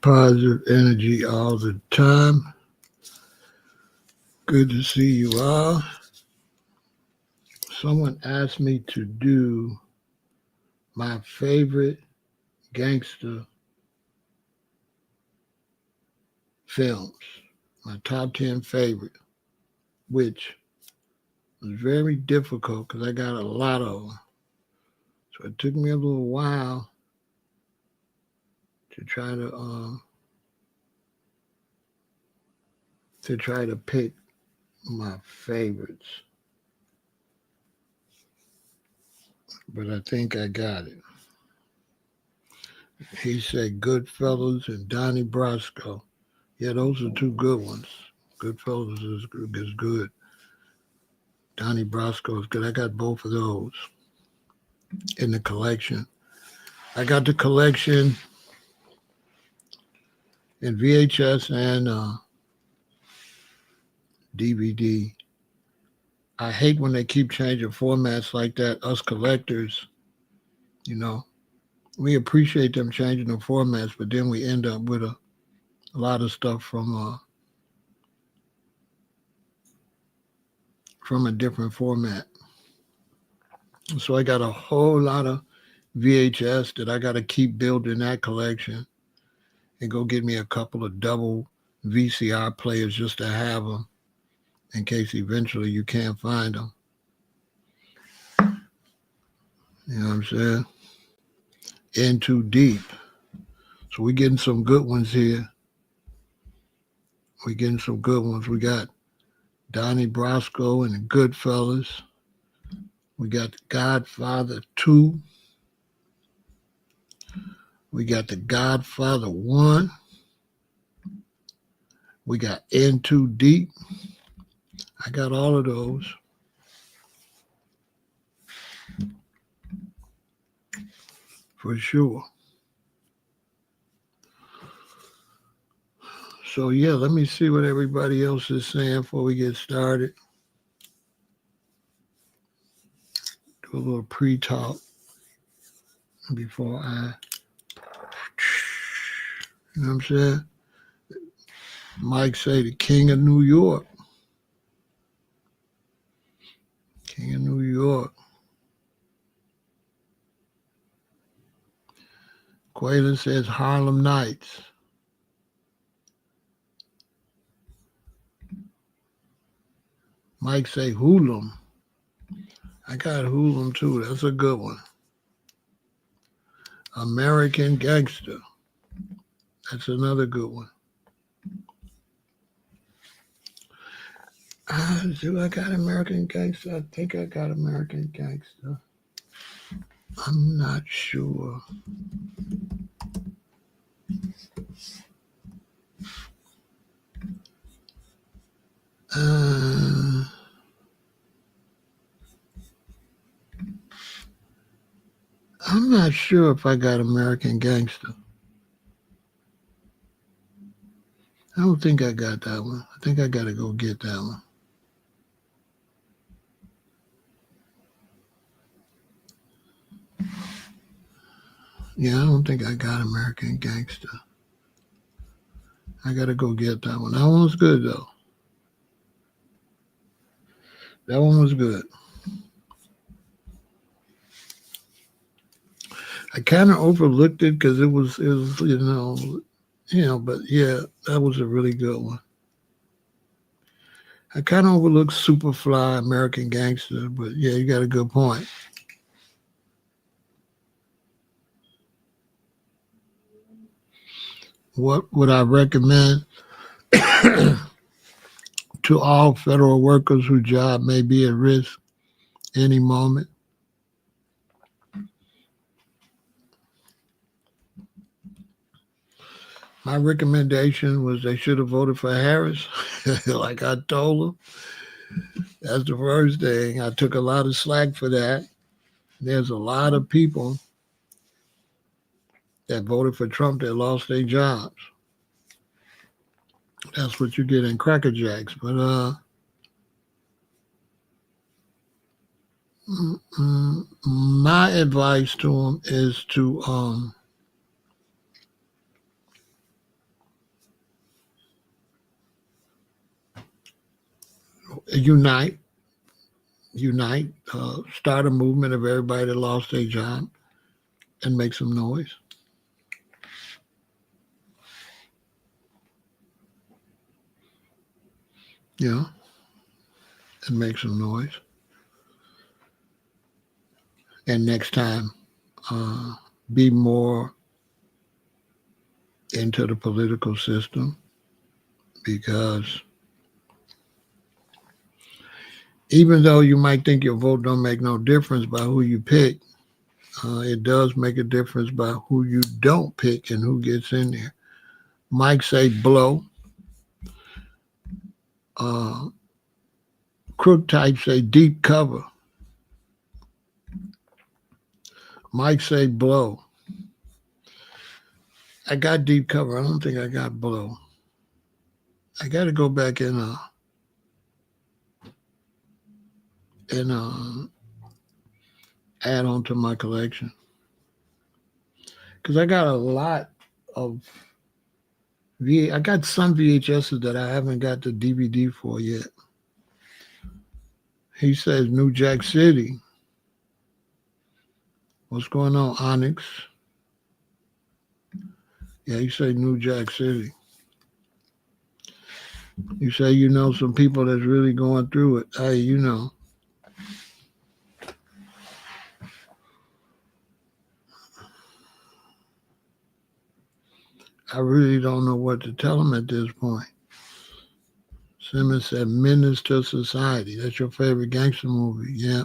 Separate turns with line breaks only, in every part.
positive energy all the time. Good to see you all. Someone asked me to do my favorite gangster films, my top 10 favorite, which was very difficult because I got a lot of them. So it took me a little while to try to pick my favorites. But I think I got it. He said Goodfellas and Donnie Brasco. Yeah, those are two good ones. Goodfellas is good. Donnie Brasco is good. I got both of those in the collection. I got the collection in VHS and DVD. I hate when they keep changing formats like that. Us collectors, we appreciate them changing the formats, but then we end up with a lot of stuff from a different format. So I got a whole lot of VHS that I got to keep building that collection and go get me a couple of double VCR players just to have them in case eventually you can't find them. You know what I'm saying? In too deep. So we're getting some good ones here. We're getting some good ones. We got Donnie Brasco and the Goodfellas. We got The Godfather 2. We got The Godfather 1. We got In Too Deep. I got all of those. For sure. So yeah, let me see what everybody else is saying before we get started. Do a little pre-talk before you know what I'm saying? Mike say the King of New York. King of New York. Quaylen says Harlem Nights. Mike say Hoolum. I got Hoolum too. That's a good one. American Gangster. That's another good one. Do I got American Gangster? I think I got American Gangster. I'm not sure. I'm not sure if I got American Gangster. I don't think I got that one. I think I got to go get that one. Yeah, I don't think I got American Gangster. I got to go get that one. That one was good, though. That one was good. I kind of overlooked it because it was, but yeah, that was a really good one. I kind of overlooked Superfly, American Gangster, but yeah, you got a good point. What would I recommend to all federal workers whose job may be at risk any moment? My recommendation was they should have voted for Harris, like I told them. That's the first thing. I took a lot of slack for that. There's a lot of people that voted for Trump that lost their jobs. That's what you get in Cracker Jacks. But my advice to them is to unite, start a movement of everybody that lost their job and make some noise. Yeah, and make some noise. And next time, uh, be more into the political system, because even though you might think your vote don't make no difference by who you pick, it does make a difference by who you don't pick and who gets in there. Mike say blow. Uh, Crook type say deep cover. Mike say blow. I got deep cover. I don't think I got blow. I got to go back and add on to my collection, because I got a lot of I got some VHSs that I haven't got the DVD for yet. He says New Jack City. What's going on, Onyx? Yeah, you say New Jack City. You say you know some people that's really going through it. Hey, you know. I really don't know what to tell them at this point. Simmons said Menace to Society. That's your favorite gangster movie. Yeah,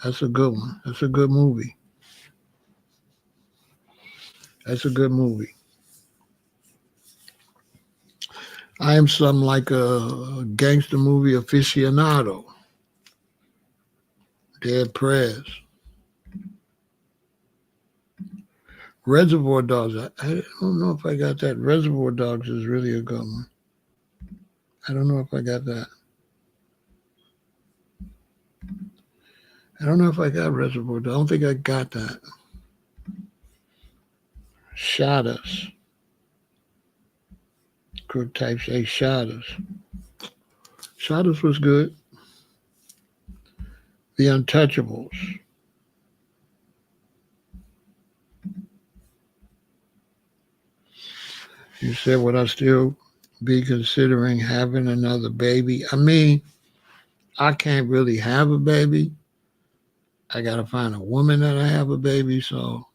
that's a good one. That's a good movie. That's a good movie. I am something like a gangster movie aficionado. Dead Prez. Reservoir Dogs. I don't know if I got that. Reservoir Dogs is really a good one. I don't know if I got that. I don't know if I got Reservoir Dogs. I don't think I got that. Shot Us. Crook type say Shot Us. Shot Us was good. The Untouchables. You said, would I still be considering having another baby? I mean, I can't really have a baby. I got to find a woman that I have a baby. So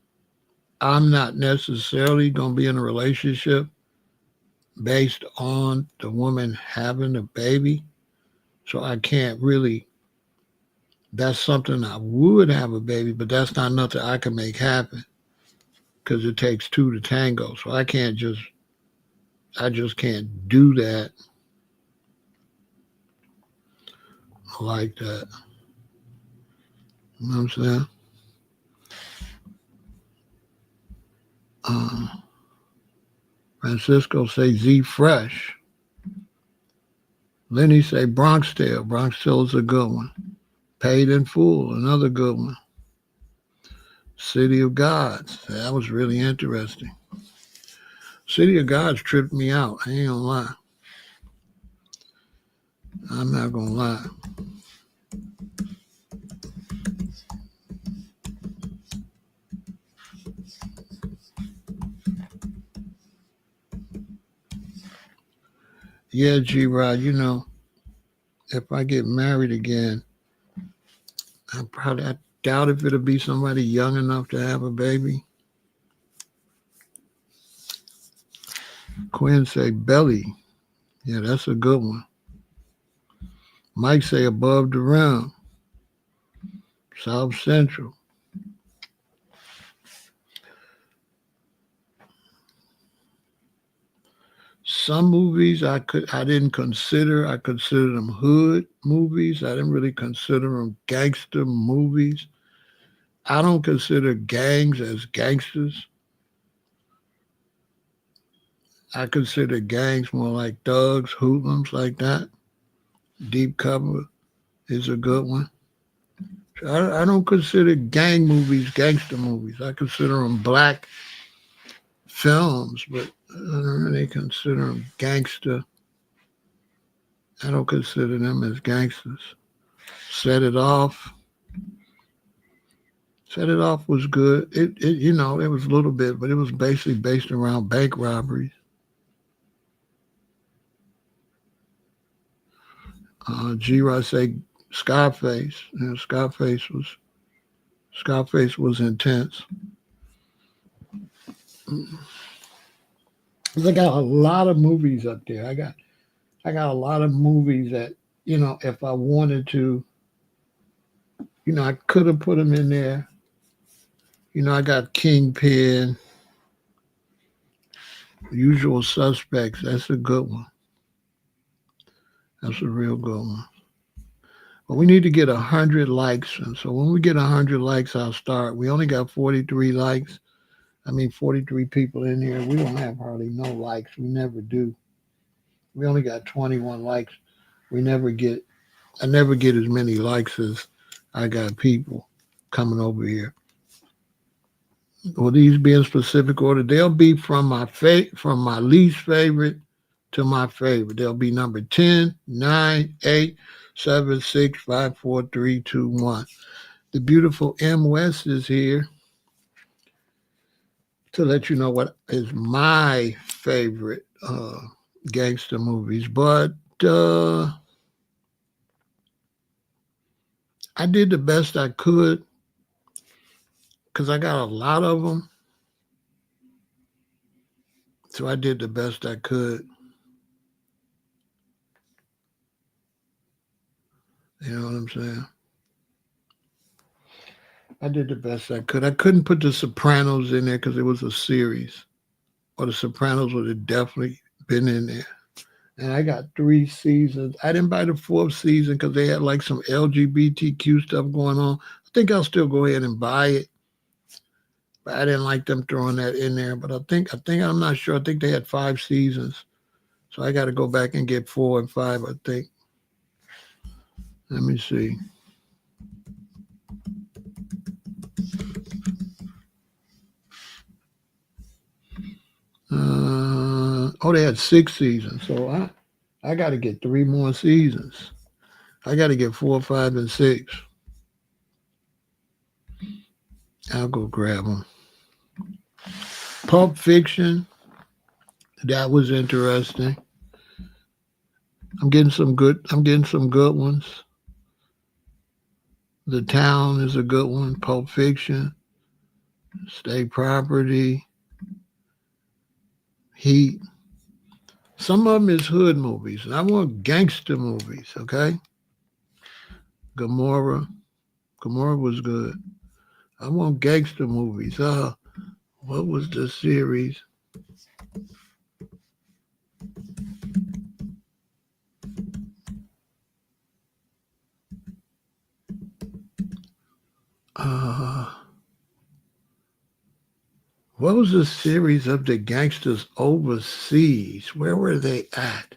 I'm not necessarily going to be in a relationship based on the woman having a baby. So I can't really, that's something I would have a baby, but that's not nothing I can make happen, because it takes two to tango. So I just can't do that like that. You know what I'm saying? Francisco say Z Fresh. Lenny say Bronx Tale. Bronx Tale is a good one. Paid in Full, another good one. City of Gods. That was really interesting. City of Gods tripped me out. I ain't gonna lie. I'm not gonna lie. Yeah, G-Rod, you know, if I get married again, I doubt if it'll be somebody young enough to have a baby. Quinn say Belly. Yeah, that's a good one. Mike say Above the Rim. South Central. Some movies I didn't consider. I considered them hood movies. I didn't really consider them gangster movies. I don't consider gangs as gangsters. I consider gangs more like thugs, hoodlums, like that. Deep Cover is a good one. I don't consider gang movies gangster movies. I consider them black films, but I don't really consider them gangster I don't consider them as gangsters. Set It Off. Set It Off was good. It was a little bit, but it was basically based around bank robberies. G-Rod say Scarface. Scarface was intense. I got a lot of movies up there. I got a lot of movies that if I wanted to, I could have put them in there. I got Kingpin, Usual Suspects. That's a good one. That's a real good one. But we need to get 100 likes, and so when we get 100 likes, I'll start. We only got 43 likes. 43 people in here. We don't have hardly no likes. We never do. We only got 21 likes. We never get. I never get as many likes as I got people coming over here. Will these be in specific order? They'll be from my least favorite to my favorite. They'll be number 10, 9, 8, 7, 6, 5, 4, 3, 2, 1. The beautiful M. West is here to let you know what is my favorite gangster movies. But I did the best I could because I got a lot of them. So I did the best I could. You know what I'm saying? I did the best I could. I couldn't put The Sopranos in there because it was a series, or The Sopranos would have definitely been in there. And I got 3 seasons. I didn't buy the 4th season because they had like some LGBTQ stuff going on. I think I'll still go ahead and buy it. But I didn't like them throwing that in there. But I think I'm not sure. I think they had 5 seasons. So I got to go back and get 4 and 5, I think. Let me see. They had 6 seasons. So I got to get 3 more seasons. I got to get 4, 5, and 6. I'll go grab them. Pulp Fiction. That was interesting. I'm getting some good ones. The Town is a good one. Pulp Fiction. State Property. Heat. Some of them is hood movies. And I want gangster movies, okay? Gomorrah. Gomorrah was good. I want gangster movies. What was the series? What was the series of the gangsters overseas? Where were they at?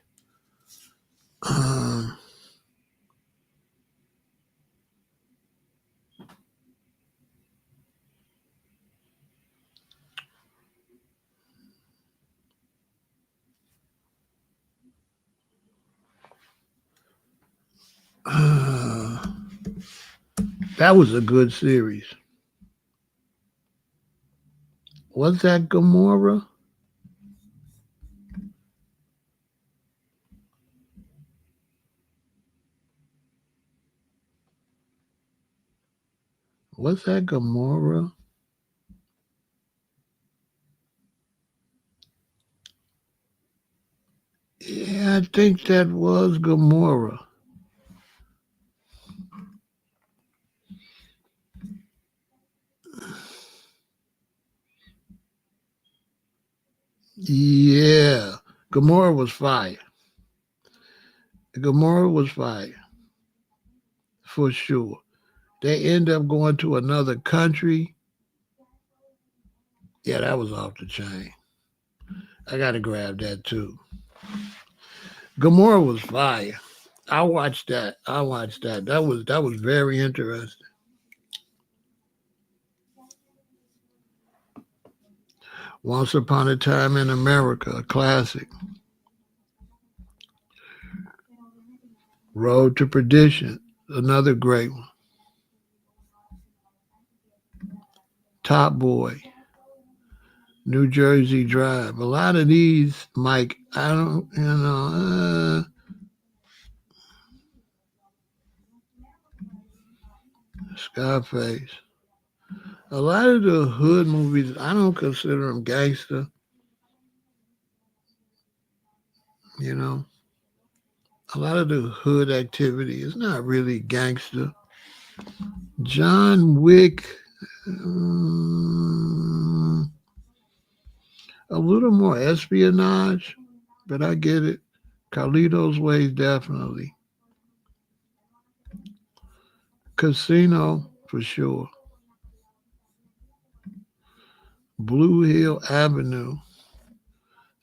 That was a good series. Was that Gomorrah? Was that Gomorrah? Yeah, I think that was Gomorrah. Yeah, Gomorrah was fire. Gomorrah was fire, for sure. They end up going to another country. Yeah, that was off the chain. I got to grab that too. Gomorrah was fire. I watched that. That was very interesting. Once Upon a Time in America, a classic. Road to Perdition, another great one. Top Boy, New Jersey Drive. A lot of these, Mike, I don't, Scarface. A lot of the hood movies, I don't consider them gangster, you know. A lot of the hood activity is not really gangster. John Wick, um, a little more espionage, but I get it. Carlito's Way, definitely. Casino, for sure. Blue Hill Avenue.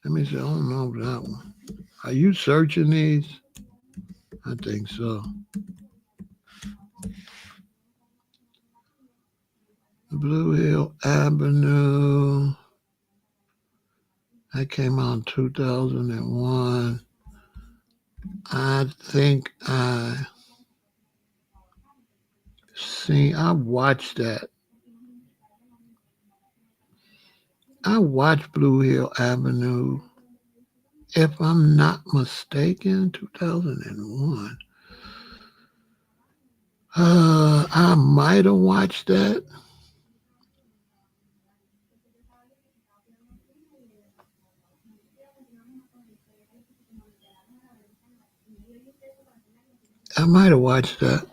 Let me see, I don't know that one. Are you searching these? I think so. Blue Hill Avenue. That came out in 2001. I think I watched that. I watched Blue Hill Avenue, if I'm not mistaken, 2001. I might have watched that. I might have watched that.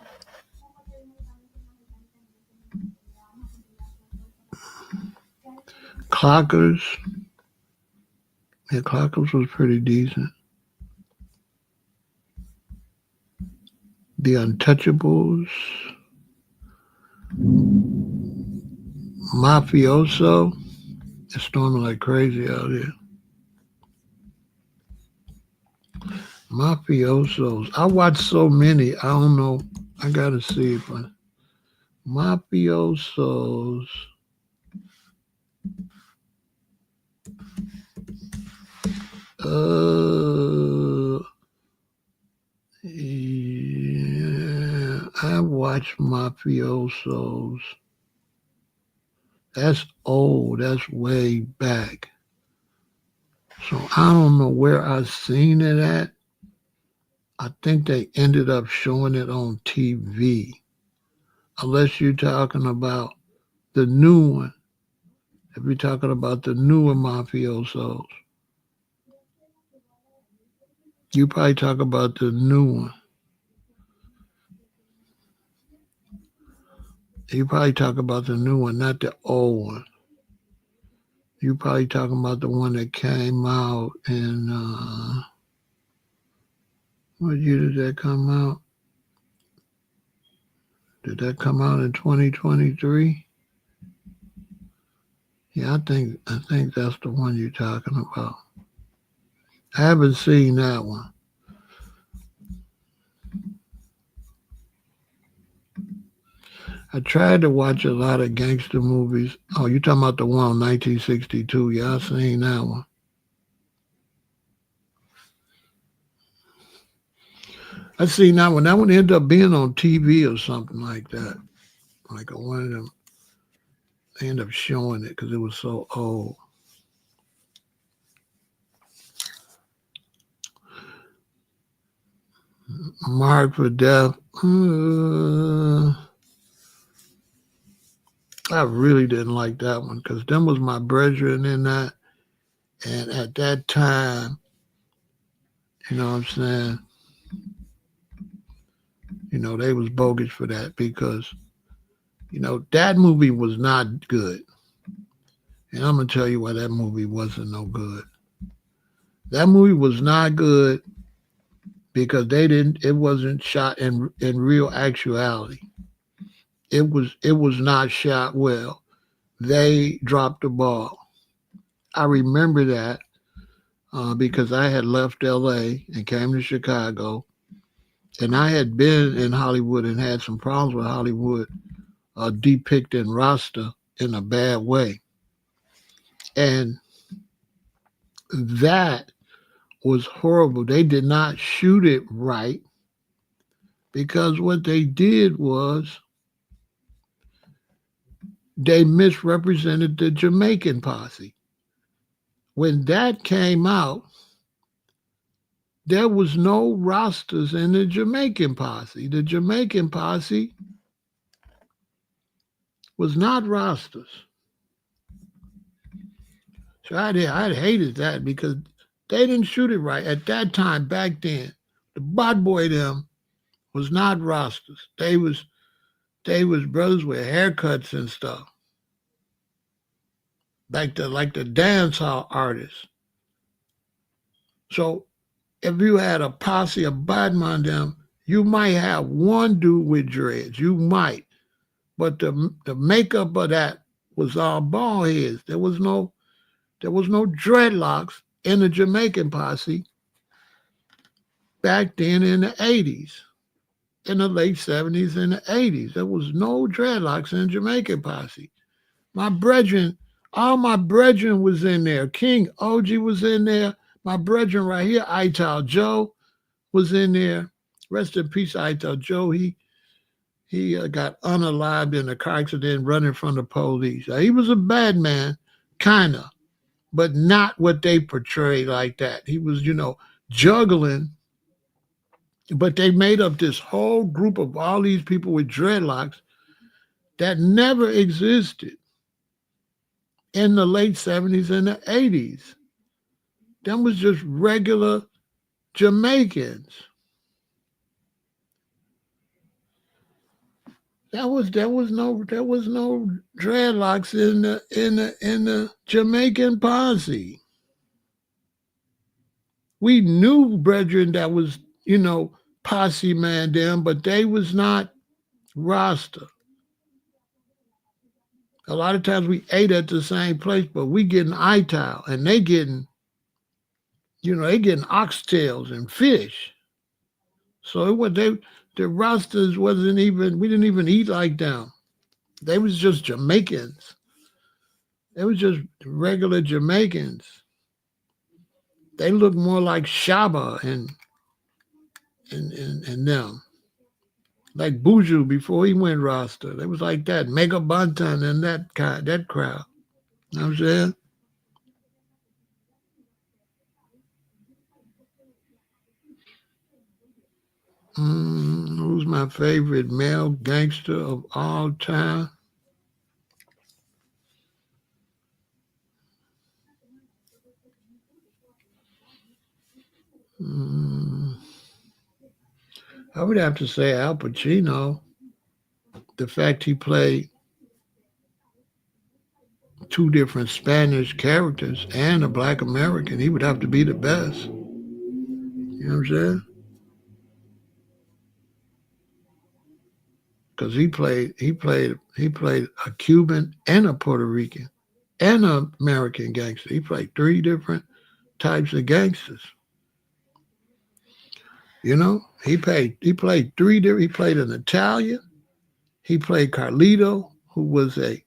Clockers. Yeah, Clockers was pretty decent. The Untouchables. Mafioso. It's storming like crazy out here. Mafiosos. I watched so many. I don't know. I gotta see if I. Mafiosos. Yeah, I watched Mafiosos. That's old. That's way back. So I don't know where I seen it at. I think they ended up showing it on TV. Unless you're talking about the new one. If you're talking about the newer Mafiosos, you probably talk about the new one. You probably talk about the new one, not the old one. You probably talking about the one that came out in what year did that come out? Did that come out in 2023? Yeah, I think that's the one you're talking about. I haven't seen that one. I tried to watch a lot of gangster movies. Oh, you talking about the one 1962? Yeah, I seen that one. I seen that one. That one ended up being on TV or something like that. Like one of them, they ended up showing it because it was so old. Marked for Death. I really didn't like that one because them was my brethren in that. And at that time, you know what I'm saying? They was bogus for that because, that movie was not good. And I'm going to tell you why that movie wasn't no good. That movie was not good because it wasn't shot in real actuality. It was not shot well. They dropped the ball. I remember that because I had left LA and came to Chicago, and I had been in Hollywood and had some problems with Hollywood depicting Rasta in a bad way. And that was horrible. They did not shoot it right. because what they did was they misrepresented the Jamaican posse. When that came out, there was no Rastas in the Jamaican posse. The Jamaican posse was not Rastas. So I hated that because they didn't shoot it right. At that time, back then, the bad boy them was not Rastas. They was brothers with haircuts and stuff. Like the dance hall artists. So if you had a posse of badman them, you might have one dude with dreads. You might. But the makeup of that was all bald heads. There was no dreadlocks in the Jamaican posse back then in the 80s, in the late 70s and the 80s. There was no dreadlocks in the Jamaican posse. My brethren, all my brethren was in there. King OG was in there. My brethren right here, Ital Joe was in there. Rest in peace, Ital Joe. He got unalived in a car accident running from the police. He was a bad man, kind of, but not what they portrayed like that. He was, juggling, but they made up this whole group of all these people with dreadlocks that never existed in the late 70s and the 80s. Them was just regular Jamaicans. There was no dreadlocks in the Jamaican posse. We knew brethren that was, posse man them, but they was not Rasta. A lot of times we ate at the same place, but we getting ital and they getting oxtails and fish. So it was the Rastas wasn't even we didn't even eat like them. They was just Jamaicans. They was just regular Jamaicans. They looked more like Shaba and them. Like Buju before he went Rasta. They was like that. Mega Bantan and that crowd. You know what I'm saying? Who's my favorite male gangster of all time? Mm, I would have to say Al Pacino. The fact he played two different Spanish characters and a black American, he would have to be the best. You know what I'm saying? Because he played a Cuban and a Puerto Rican and an American gangster. He played three different types of gangsters. He played three different. He played an Italian. He played Carlito, who was a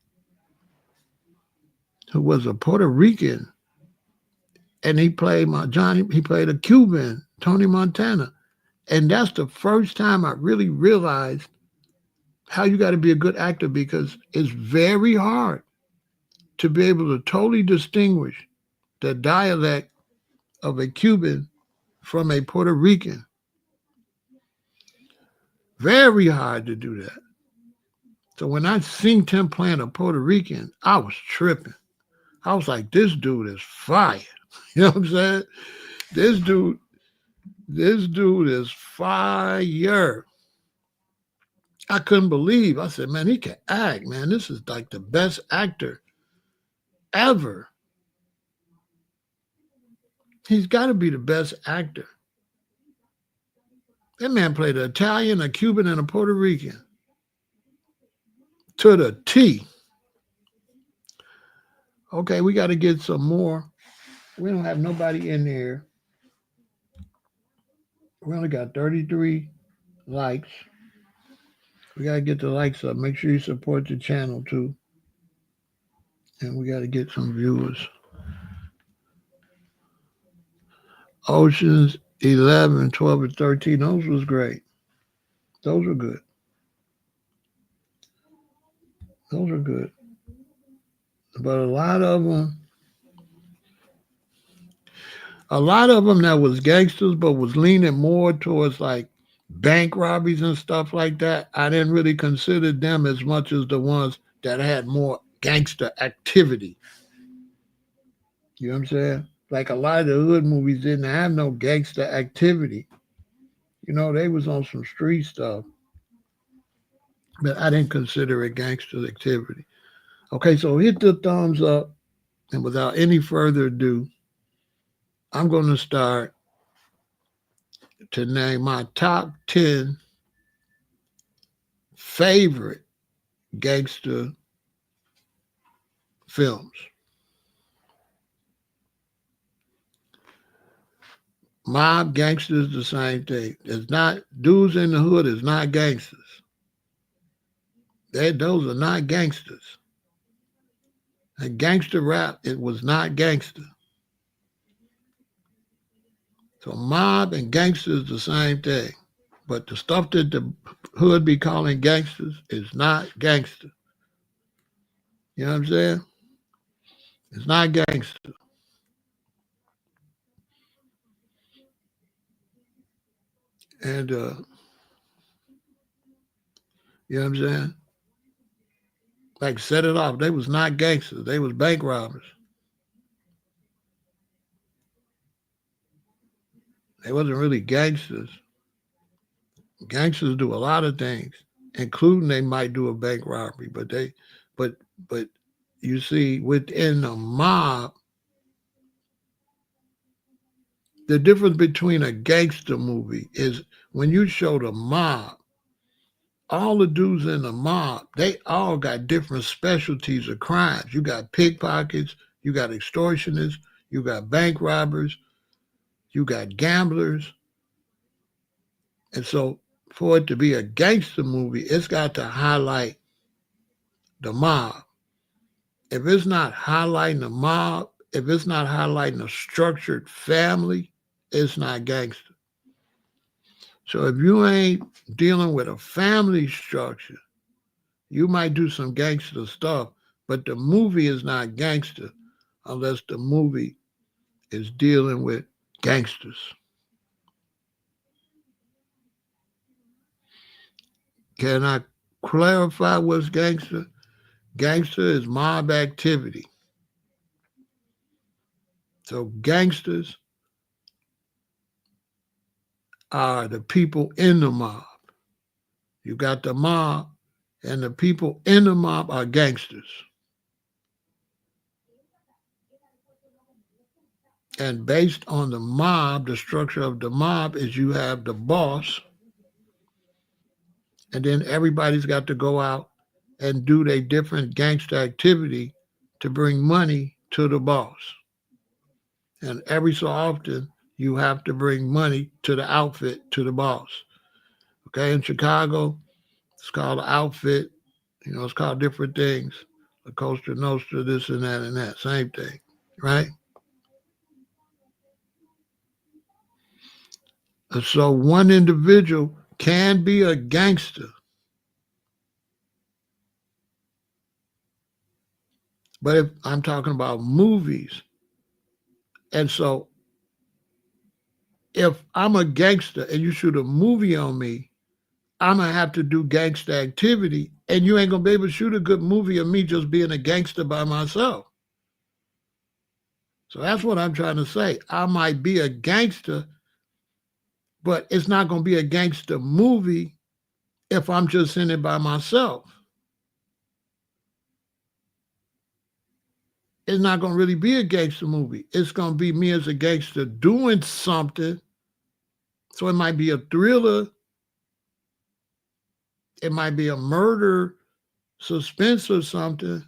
Puerto Rican, and he played my Johnny. He played a Cuban, Tony Montana, and that's the first time I really realized how you got to be a good actor because it's very hard to be able to totally distinguish the dialect of a Cuban from a Puerto Rican. Very hard to do that. So when I seen him playing a Puerto Rican, I was tripping. I was like, this dude is fire. You know what I'm saying? This dude, this dude is fire. I couldn't believe. I said, man, he can act, man. This is like the best actor ever. He's got to be the best actor. That man played an Italian, a Cuban, and a Puerto Rican to the T. Okay, we got to get some more. We don't have nobody in here. We only got 33 likes. We got to get the likes up. Make sure you support the channel too. And we got to get some viewers. Oceans 11, 12, and 13. Those was great. Those are good. Those are good. But a lot of them that was gangsters, but was leaning more towards like bank robberies and stuff like that. I didn't really consider them as much as the ones that had more gangster activity. You know what I'm saying? Like a lot of the hood movies didn't have no gangster activity. You know, they was on some street stuff, but I didn't consider it gangster activity. Okay, so hit the thumbs up, and without any further ado, I'm going to start to name my top 10 favorite gangster films. Mob gangsters, the same thing. It's not dudes in the hood is not gangsters. Those are not gangsters. And gangster rap, it was not gangster. So mob and gangsters the same thing. But the stuff that the hood be calling gangsters is not gangster. You know what I'm saying? It's not gangster. And you know what I'm saying? Like set it off. They was not gangsters. They was bank robbers. They wasn't really gangsters. Gangsters do a lot of things, including they might do a bank robbery, but but you see within the mob, the difference between a gangster movie is when you show the mob, all the dudes in the mob, they all got different specialties of crimes. You got pickpockets, you got extortionists, you got bank robbers, you got gamblers. And so for it to be a gangster movie, it's got to highlight the mob. If it's not highlighting the mob, if it's not highlighting a structured family, it's not gangster. So if you ain't dealing with a family structure, you might do some gangster stuff, but the movie is not gangster unless the movie is dealing with gangsters. Can I clarify what's gangster? Gangster is mob activity. So gangsters are the people in the mob. You got the mob, and the people in the mob are gangsters. And based on the mob, the structure of the mob is you have the boss, and then everybody's got to go out and do their different gangster activity to bring money to the boss. And every so often, you have to bring money to the outfit, to the boss. Okay, in Chicago, it's called an outfit. You know, it's called different things. La Costa Nostra, this and that, same thing, right? So one individual can be a gangster, but if I'm talking about movies, and so if I'm a gangster and you shoot a movie on me, I'm gonna have to do gangster activity, and you ain't gonna be able to shoot a good movie of me just being a gangster by myself. So that's what I'm trying to say. I might be a gangster, but it's not gonna be a gangster movie if I'm just in it by myself. It's not going to really be a gangster movie. It's going to be me as a gangster doing something. So it might be a thriller. It might be a murder, suspense or something.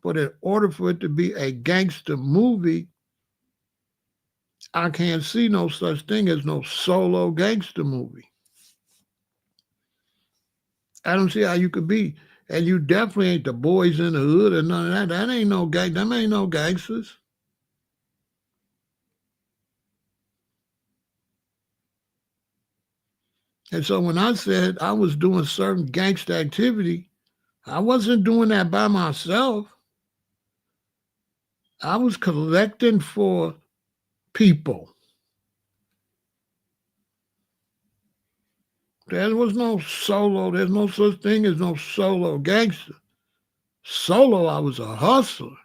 But in order for it to be a gangster movie, I can't see no such thing as no solo gangster movie. I don't see how you could be. And you definitely ain't the boys in the hood or none of that. That ain't no gang. Them ain't no gangsters. And so when I said I was doing certain gangster activity, I wasn't doing that by myself. I was collecting for people. There was no solo. There's no such thing as no solo gangster. Solo, I was a hustler.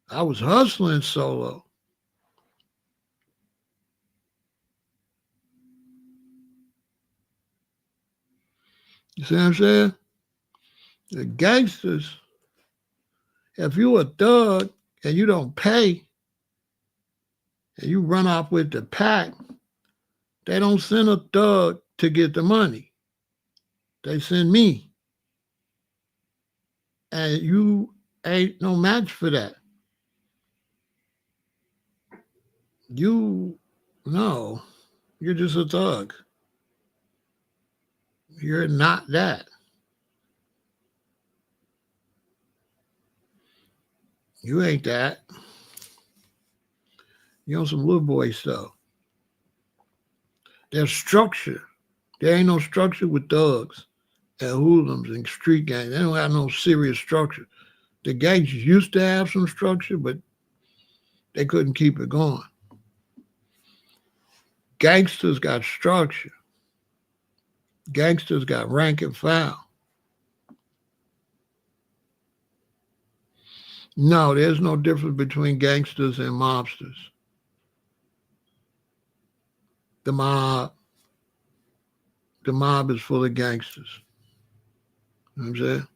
I was hustling solo. You see what I'm saying? The gangsters, if you a thug and you don't pay and you run off with the pack, they don't send a thug to get the money. They send me. And you ain't no match for that. You, no, you're just a thug. You're not that. You ain't that. You're on some little boy stuff. There's structure. There ain't no structure with thugs and hoodlums and street gangs. They don't have no serious structure. The gangs used to have some structure, but they couldn't keep it going. Gangsters got structure. Gangsters got rank and file. No, there's no difference between gangsters and mobsters. The mob is full of gangsters. You know what I'm saying?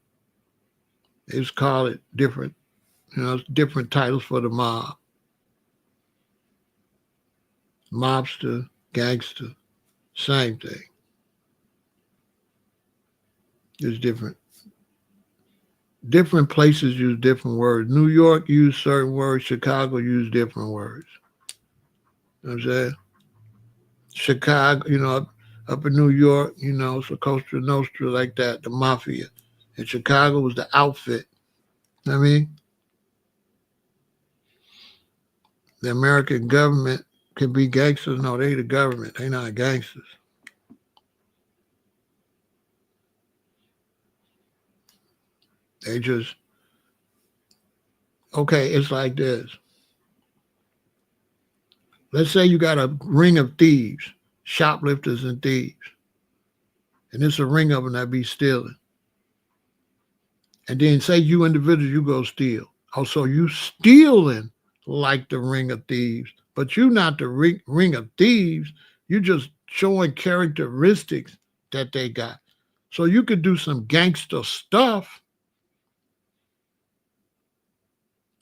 They just call it different, different titles for the mob. Mobster, gangster, same thing. It's different. Different places use different words. New York use certain words. Chicago use different words. You know what I'm saying? Chicago, up in New York, it's a Costa Nostra like that, the mafia. And Chicago was the outfit. You know what I mean? The American government can be gangsters. No, they the government. They not gangsters. They just, okay, it's like this. Let's say you got a ring of thieves, shoplifters and thieves. And it's a ring of them that be stealing. And then say you individuals, you go steal. Also, you stealing like the ring of thieves, but you not the ring of thieves. You just showing characteristics that they got. So you could do some gangster stuff,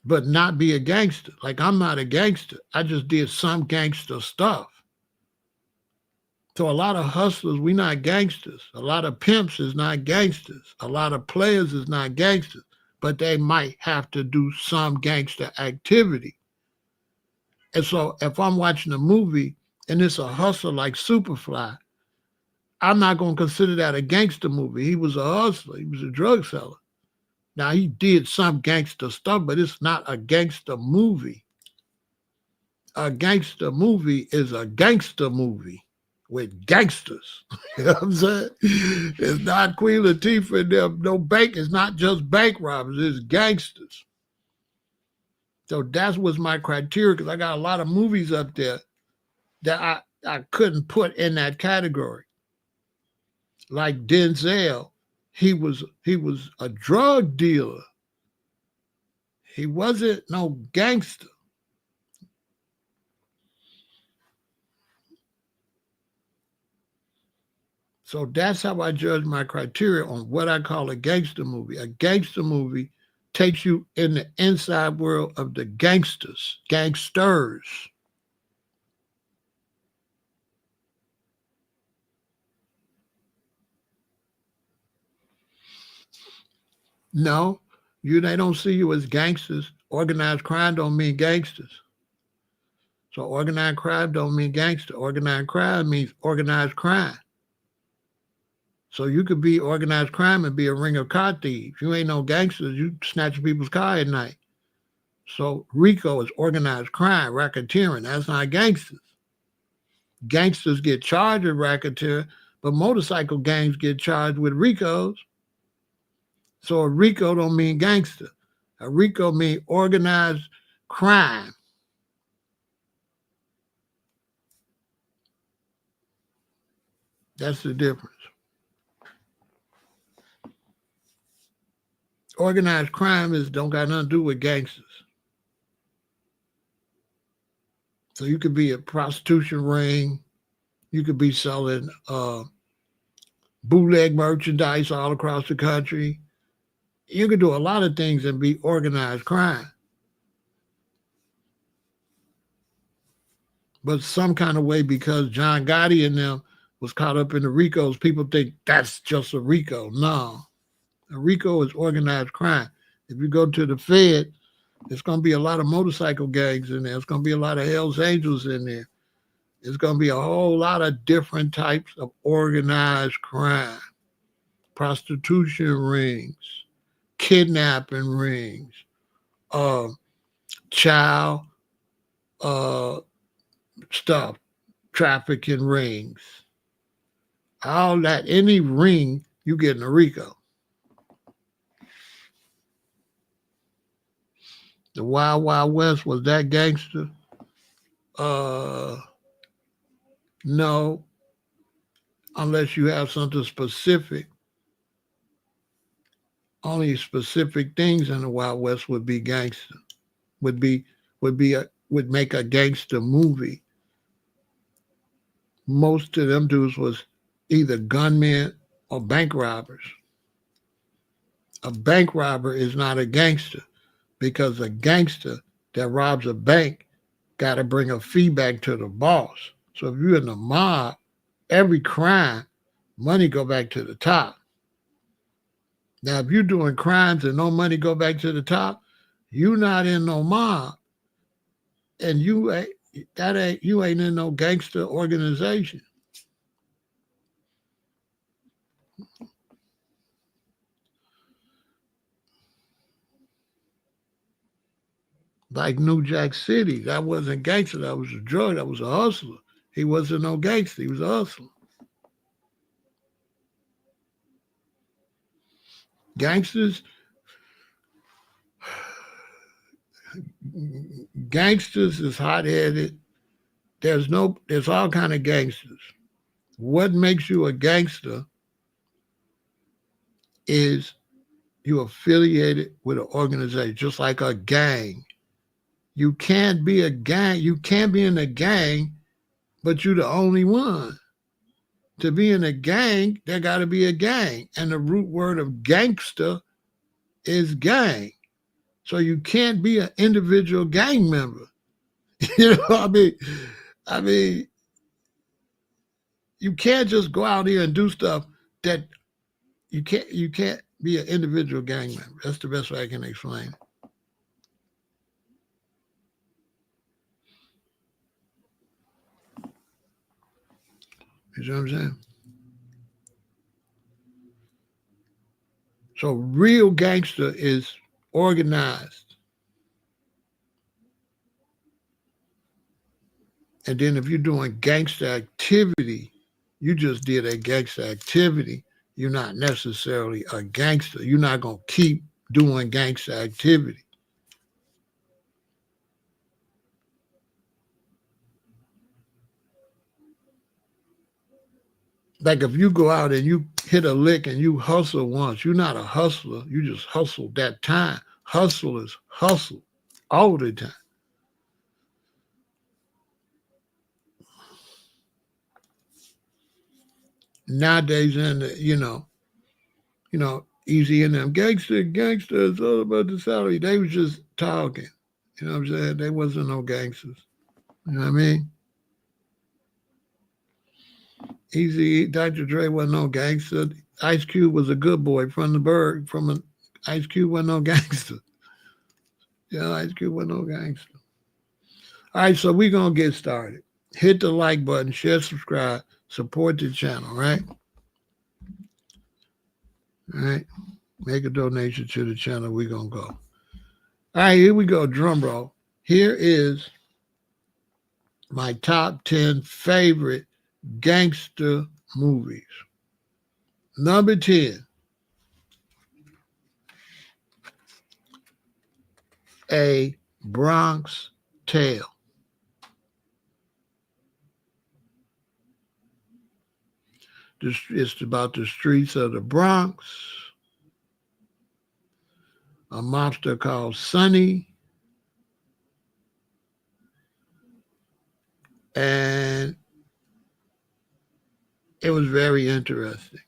but not be a gangster. Like I'm not a gangster. I just did some gangster stuff. So a lot of hustlers, we not gangsters. A lot of pimps is not gangsters. A lot of players is not gangsters, but they might have to do some gangster activity. And so if I'm watching a movie and it's a hustler like Superfly, I'm not going to consider that a gangster movie. He was a hustler. He was a drug seller. Now, he did some gangster stuff, but it's not a gangster movie. A gangster movie is a gangster movie with gangsters. You know what I'm saying? It's not Queen Latifah and them. No bank. It's not just bank robbers. It's gangsters. So that was my criteria because I got a lot of movies up there that I couldn't put in that category. Like Denzel, he was a drug dealer. He wasn't no gangster. So that's how I judge my criteria on what I call a gangster movie. A gangster movie takes you in the inside world of the gangsters. No, they don't see you as gangsters. Organized crime don't mean gangsters. So organized crime don't mean gangster. Organized crime means organized crime. So you could be organized crime and be a ring of car thieves. You ain't no gangsters. You snatching people's car at night. So RICO is organized crime, racketeering. That's not gangsters. Gangsters get charged with racketeering, but motorcycle gangs get charged with RICOs. So a RICO don't mean gangster. A RICO mean organized crime. That's the difference. Organized crime is don't got nothing to do with gangsters. So you could be a prostitution ring. You could be selling bootleg merchandise all across the country. You could do a lot of things and be organized crime. But some kind of way, because John Gotti and them was caught up in the RICOs, people think that's just a RICO. No. A RICO is organized crime. If you go to the Fed, there's going to be a lot of motorcycle gangs in there. There's going to be a lot of Hells Angels in there. There's going to be a whole lot of different types of organized crime. Prostitution rings, kidnapping rings, child stuff, trafficking rings. All that, any ring, you get in a RICO. The Wild Wild West, was that gangster? No, unless you have something specific. Only specific things in the Wild West would be gangster. Would make a gangster movie. Most of them dudes was either gunmen or bank robbers. A bank robber is not a gangster, because a gangster that robs a bank got to bring a fee back to the boss. So if you're in the mob, every crime, money go back to the top. Now, if you're doing crimes and no money go back to the top, you not in no mob, and you ain't in no gangster organization. Like New Jack City, that wasn't gangster. That was a drug. That was a hustler. He wasn't no gangster. He was a hustler. Gangsters is hot-headed. There's all kind of gangsters. What makes you a gangster is you affiliated with an organization, just like a gang. You can't be a gang. You can't be in a gang, but you're the only one. To be in a gang, there got to be a gang. And the root word of gangster is gang. So you can't be an individual gang member. You know, I mean, you can't just go out here and do stuff that you can't be an individual gang member. That's the best way I can explain it. You see what I'm saying? So real gangster is organized. And then if you're doing gangster activity, you just did a gangster activity. You're not necessarily a gangster. You're not going to keep doing gangster activity. Like if you go out and you hit a lick and you hustle once, you're not a hustler. You just hustled that time. Hustle is hustle all the time. Nowadays, Easy and them gangster, it's all about the salary. They was just talking. You know what I'm saying? They wasn't no gangsters. You know what I mean? Easy, Dr. Dre wasn't no gangster. Ice Cube was a good boy from the Berg. Ice Cube wasn't no gangster. Yeah, Ice Cube wasn't no gangster. All right, so we're going to get started. Hit the like button, share, subscribe, support the channel, right? All right. Make a donation to the channel. We're going to go. All right, here we go. Drum roll. Here is my top 10 favorite gangster movies. Number 10, A Bronx Tale. It's about the streets of the Bronx, a mobster called Sonny, and it was very interesting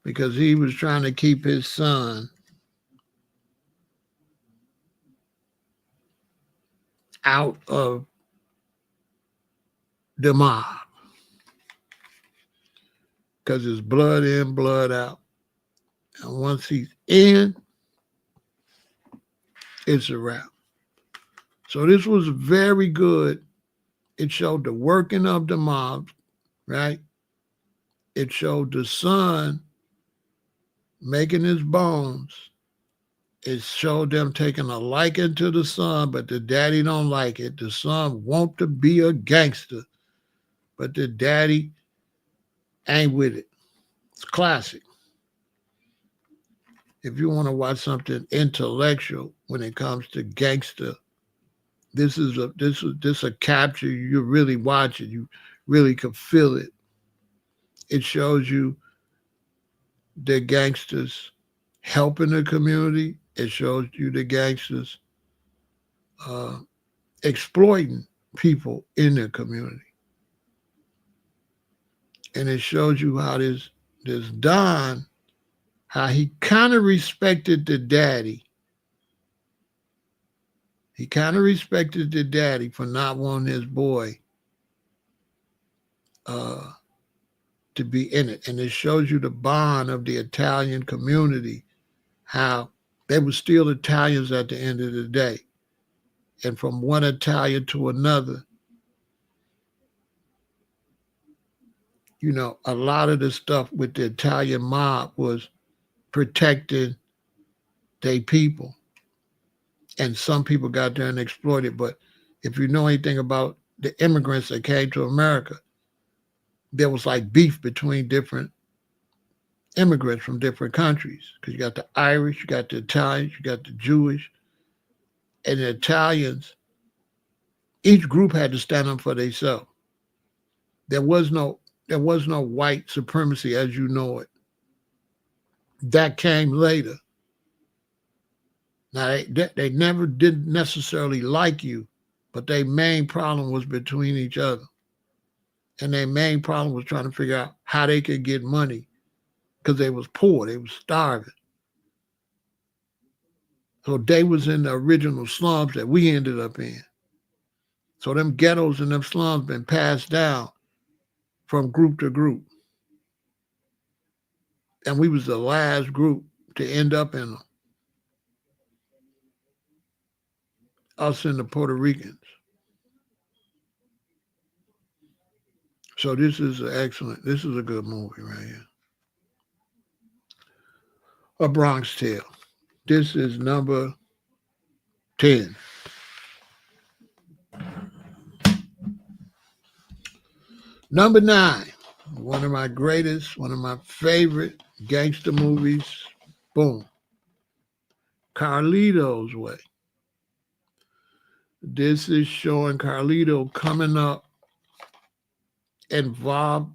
because he was trying to keep his son out of the mob because it's blood in, blood out. And once he's in, it's a wrap. So this was very good. It showed the working of the mob, right? It showed the son making his bones. It showed them taking a liking to the son, but the daddy don't like it. The son want to be a gangster, but the daddy ain't with it. It's classic. If you want to watch something intellectual when it comes to gangster, this a capture. You really watch it. You really could feel it. It shows you the gangsters helping the community. It shows you the gangsters uh, exploiting people in the community. And it shows you how this Don, how he kind of respected the daddy. He kind of respected the daddy for not wanting his boy uh, to be in it. And it shows you the bond of the Italian community, how they were still Italians at the end of the day. And from one Italian to another, you know, a lot of the stuff with the Italian mob was protecting their people. And some people got there and exploited. But if you know anything about the immigrants that came to America, there was like beef between different immigrants from different countries. Because you got the Irish, you got the Italians, you got the Jewish. And the Italians, each group had to stand up for themselves. There was no white supremacy as you know it. That came later. Now they never did necessarily like you, but their main problem was between each other. And their main problem was trying to figure out how they could get money because they was poor, they was starving. So they was in the original slums that we ended up in. So them ghettos and them slums been passed down from group to group. And we was the last group to end up in them. Us and the Puerto Ricans. So this is a good movie right here. A Bronx Tale. This is number 10. Number 9. One of my favorite gangster movies. Boom. Carlito's Way. This is showing Carlito coming up involved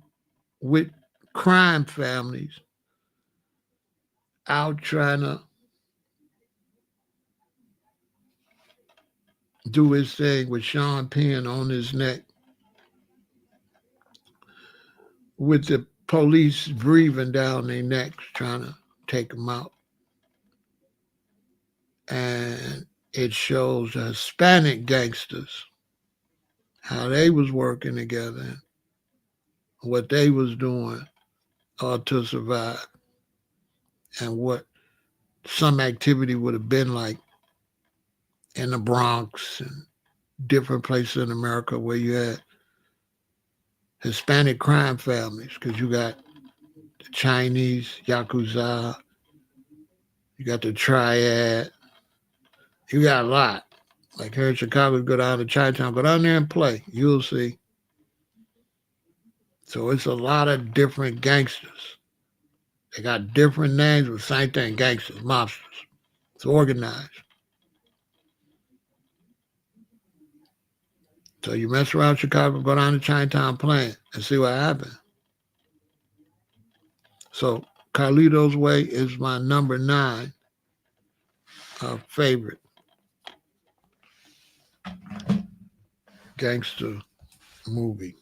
with crime families out trying to do his thing with Sean Penn on his neck with the police breathing down their necks trying to take him out. And it shows the Hispanic gangsters, how they was working together and what they was doing to survive and what some activity would have been like in the Bronx and different places in America where you had Hispanic crime families because you got the Chinese, Yakuza, you got the Triad, you got a lot. Like here in Chicago, go down to Chinatown, go down there and play. You'll see. So it's a lot of different gangsters. They got different names, but same thing, gangsters, mobsters. It's organized. So you mess around Chicago, go down to Chinatown playing and see what happens. So Carlito's Way is my number 9 favorite gangster movie.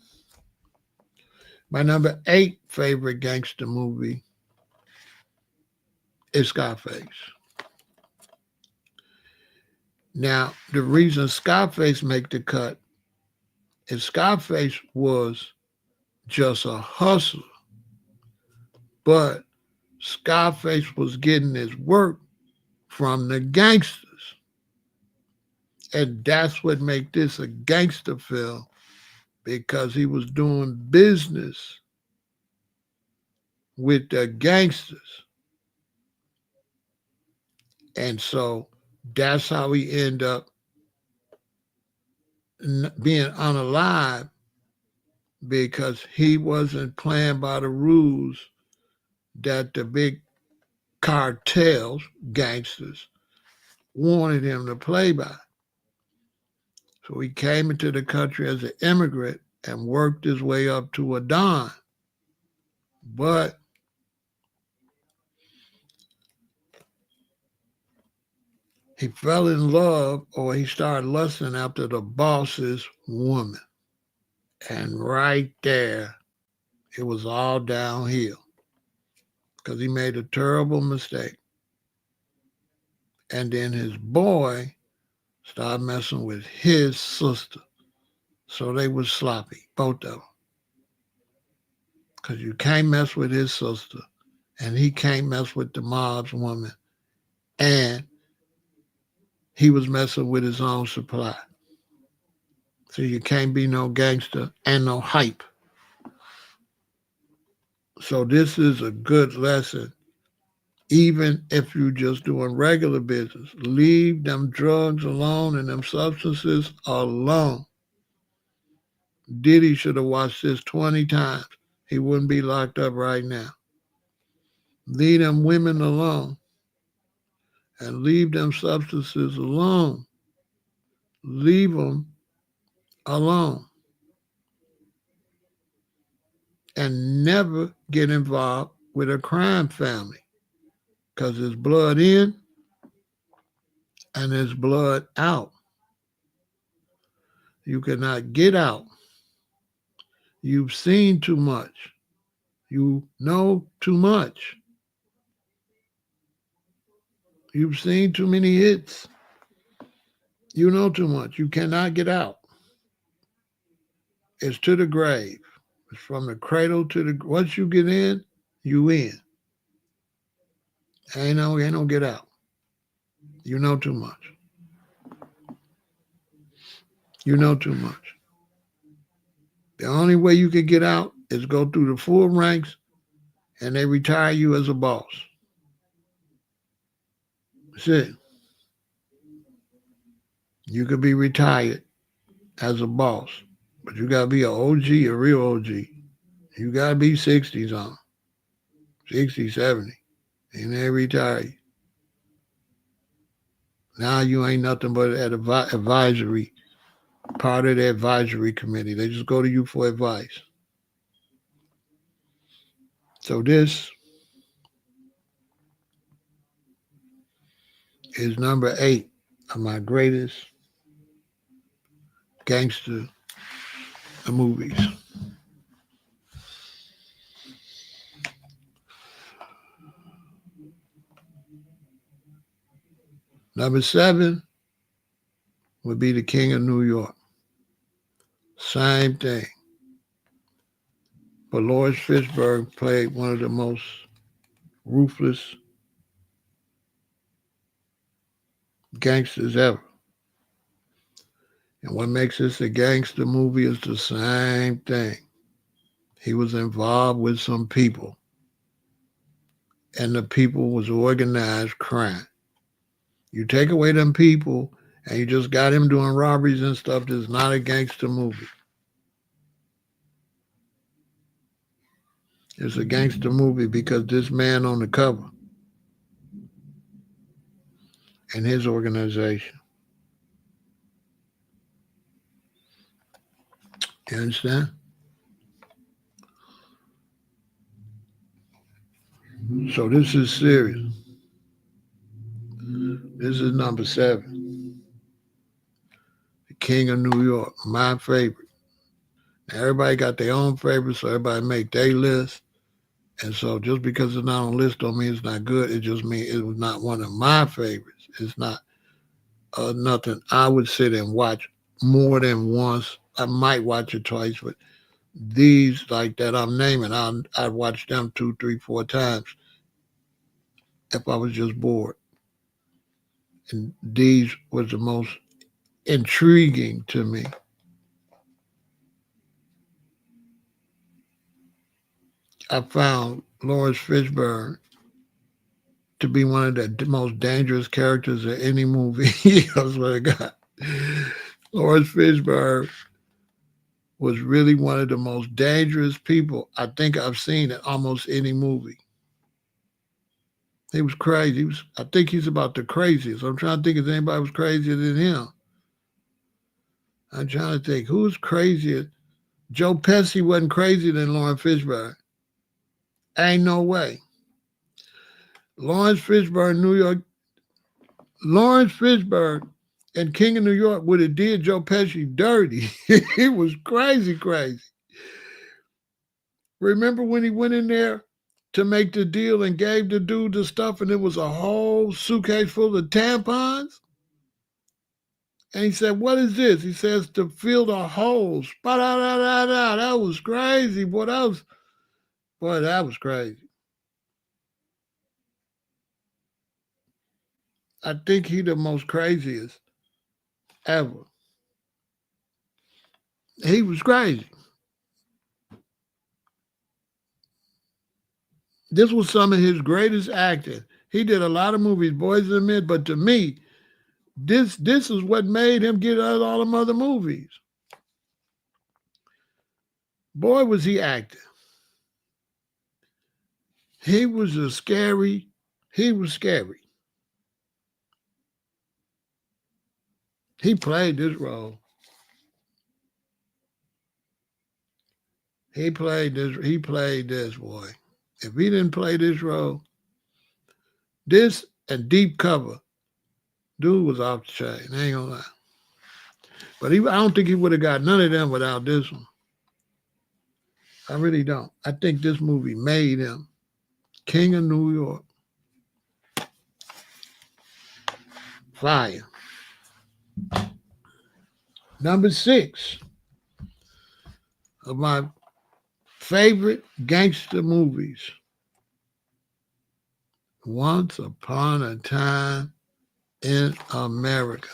My number 8 favorite gangster movie is Scarface. Now, the reason Scarface make the cut is Scarface was just a hustler, but Scarface was getting his work from the gangsters. And that's what made this a gangster film, because he was doing business with the gangsters. And so that's how he ended up being unalive, because he wasn't playing by the rules that the big cartels, gangsters, wanted him to play by. So he came into the country as an immigrant and worked his way up to a don. But he fell in love, or he started lusting after the boss's woman. And right there, it was all downhill, because he made a terrible mistake. And then his boy started messing with his sister. So they was sloppy, both of them. Because you can't mess with his sister, and he can't mess with the mob's woman. And he was messing with his own supply. So you can't be no gangster and no hype. So this is a good lesson. Even if you're just doing regular business, leave them drugs alone and them substances alone. Diddy should have watched this 20 times. He wouldn't be locked up right now. Leave them women alone and leave them substances alone. Leave them alone. And never get involved with a crime family, because there's blood in and there's blood out. You cannot get out. You've seen too much. You know too much. You've seen too many hits. You know too much. You cannot get out. It's to the grave. It's from the cradle to the... Once you get in, you in. Ain't no get out. You know too much. You know too much. The only way you can get out is go through the full ranks, and they retire you as a boss. That's it. You could be retired as a boss, but you got to be an OG, a real OG. You got to be 60s on, 60, 70, and they retire you. Now you ain't nothing but an advisory, part of the advisory committee. They just go to you for advice. So this is number 8 of my greatest gangster movies. Number 7 would be The King of New York. Same thing. But Lawrence Fishburne played one of the most ruthless gangsters ever. And what makes this a gangster movie is the same thing. He was involved with some people, and the people was organized crime. You take away them people, And you just got him doing robberies and stuff. This is not a gangster movie. It's a gangster movie because this man on the cover and his organization. You understand? So this is serious. This is number 7. The King of New York, my favorite. Now, everybody got their own favorites, so everybody make their list. And so just because it's not on the list don't mean it's not good. It just means it was not one of my favorites. It's not nothing I would sit and watch more than once. I might watch it twice, but these like that I'm naming, I'd watch them 2, 3, 4 times if I was just bored. And these was the most intriguing to me. I found Lawrence Fishburne to be one of the most dangerous characters in any movie. I swear to God. Lawrence Fishburne was really one of the most dangerous people I think I've seen in almost any movie. He was crazy. I think he's about the craziest. I'm trying to think if anybody was crazier than him. I'm trying to think who's crazier. Joe Pesci wasn't crazier than Lawrence Fishburne. Ain't no way. Lawrence Fishburne, New York. Lawrence Fishburne and King of New York would have did Joe Pesci dirty. He was crazy, crazy. Remember when he went in there to make the deal and gave the dude the stuff and it was a whole suitcase full of tampons? And he said, "What is this?" He says, "To fill the holes." Ba-da-da-da-da. That was crazy. Boy, that was crazy. I think he the most craziest ever. He was crazy. This was some of his greatest acting. He did a lot of movies, Boys and Men, but to me, this is what made him get out of all them other movies. Boy, was he acting. He was he was scary. He played this role. He played this, boy. If he didn't play this role, this and Deep Cover, dude was off the chain. I ain't gonna lie. But I don't think he would have got none of them without this one. I really don't. I think this movie made him King of New York. Fire. Number 6 of my favorite gangster movies. Once Upon a Time in America.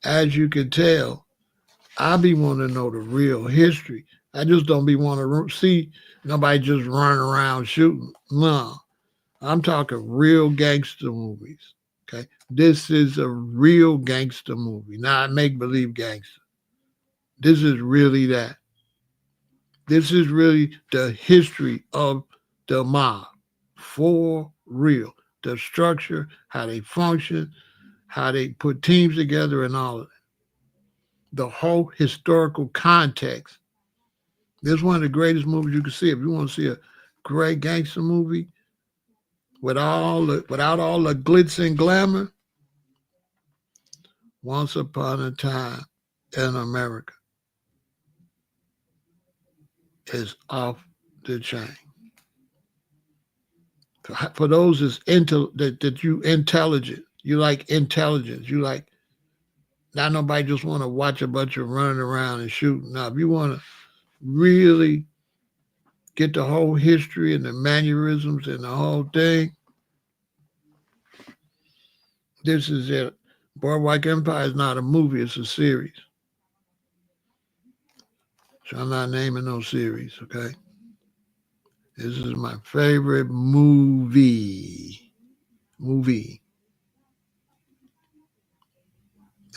As you can tell, I be wanting to know the real history. I just don't be want to see nobody just running around shooting. No, I'm talking real gangster movies. Okay, this is a real gangster movie, not make-believe gangster. This is really that. This is really the history of the mob, for real. The structure, how they function, how they put teams together, and all of that. The whole historical context. This is one of the greatest movies you can see. If you want to see a great gangster movie without all the glitz and glamour, Once Upon a Time in America is off the chain. For those that you intelligent, you like intelligence, you like not nobody just want to watch a bunch of running around and shooting. Now, if you want to really get the whole history and the mannerisms and the whole thing, this is it. Boardwalk Empire is not a movie, it's a series. So I'm not naming no series, okay? This is my favorite movie.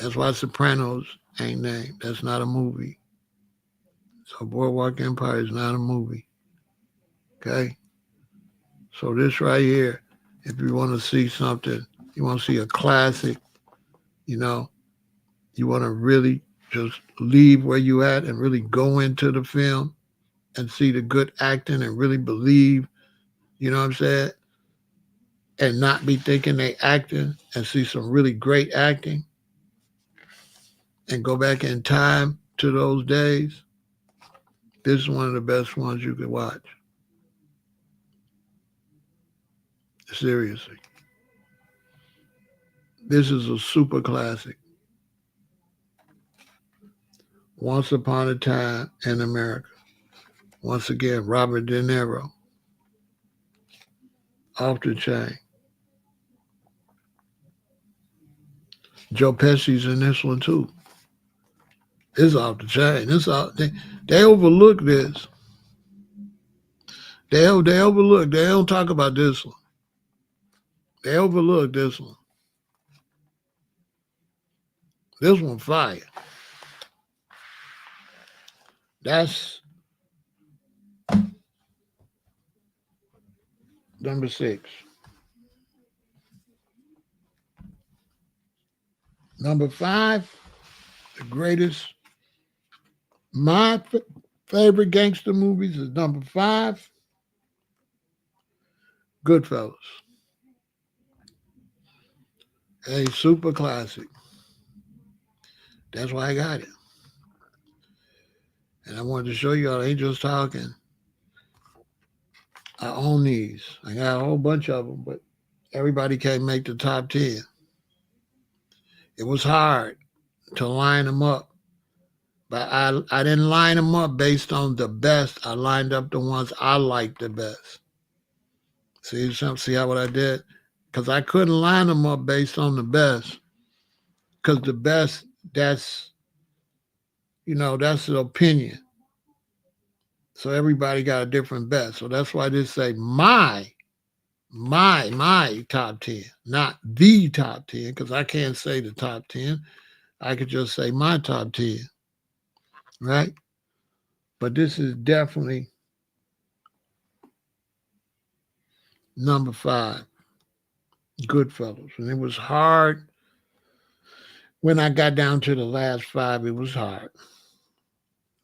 That's why Sopranos ain't named. That's not a movie. So Boardwalk Empire is not a movie. Okay? So this right here, if you want to see something, you want to see a classic, you know, you want to really just leave where you at and really go into the film and see the good acting and really believe, you know what I'm saying? And not be thinking they acting and see some really great acting and go back in time to those days. This is one of the best ones you could watch. Seriously. This is a super classic. Once Upon a Time in America. Once again, Robert De Niro. Off the chain. Joe Pesci's in this one too. It's off the chain. They overlook this. They overlook. They don't talk about this one. They overlook this one. This one fire. That's number 6. Number 5, the greatest. My favorite gangster movies is number 5, Goodfellas. A super classic. That's why I got it. And I wanted to show you all. I ain't just talking. I own these. I got a whole bunch of them, but everybody can't make the top 10. It was hard to line them up, but I didn't line them up based on the best. I lined up the ones I liked the best. See how what I did? Because I couldn't line them up based on the best. Because the best, that's that's an opinion. So everybody got a different best. So that's why this say my top 10, not the top 10, because I can't say the top 10. I could just say my top 10, right? But this is definitely number 5, Goodfellas. And it was hard. When I got down to the last 5, it was hard.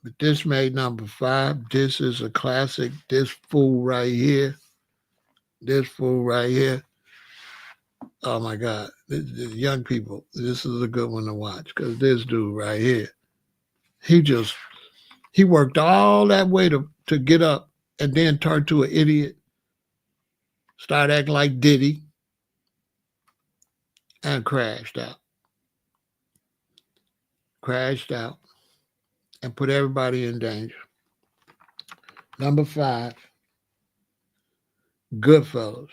But this made number 5. This is a classic. This fool right here. Oh my God. This young people, this is a good one to watch because this dude right here, he worked all that way to get up and then turned to an idiot, start acting like Diddy, and crashed out. And put everybody in danger. Number 5, Goodfellas.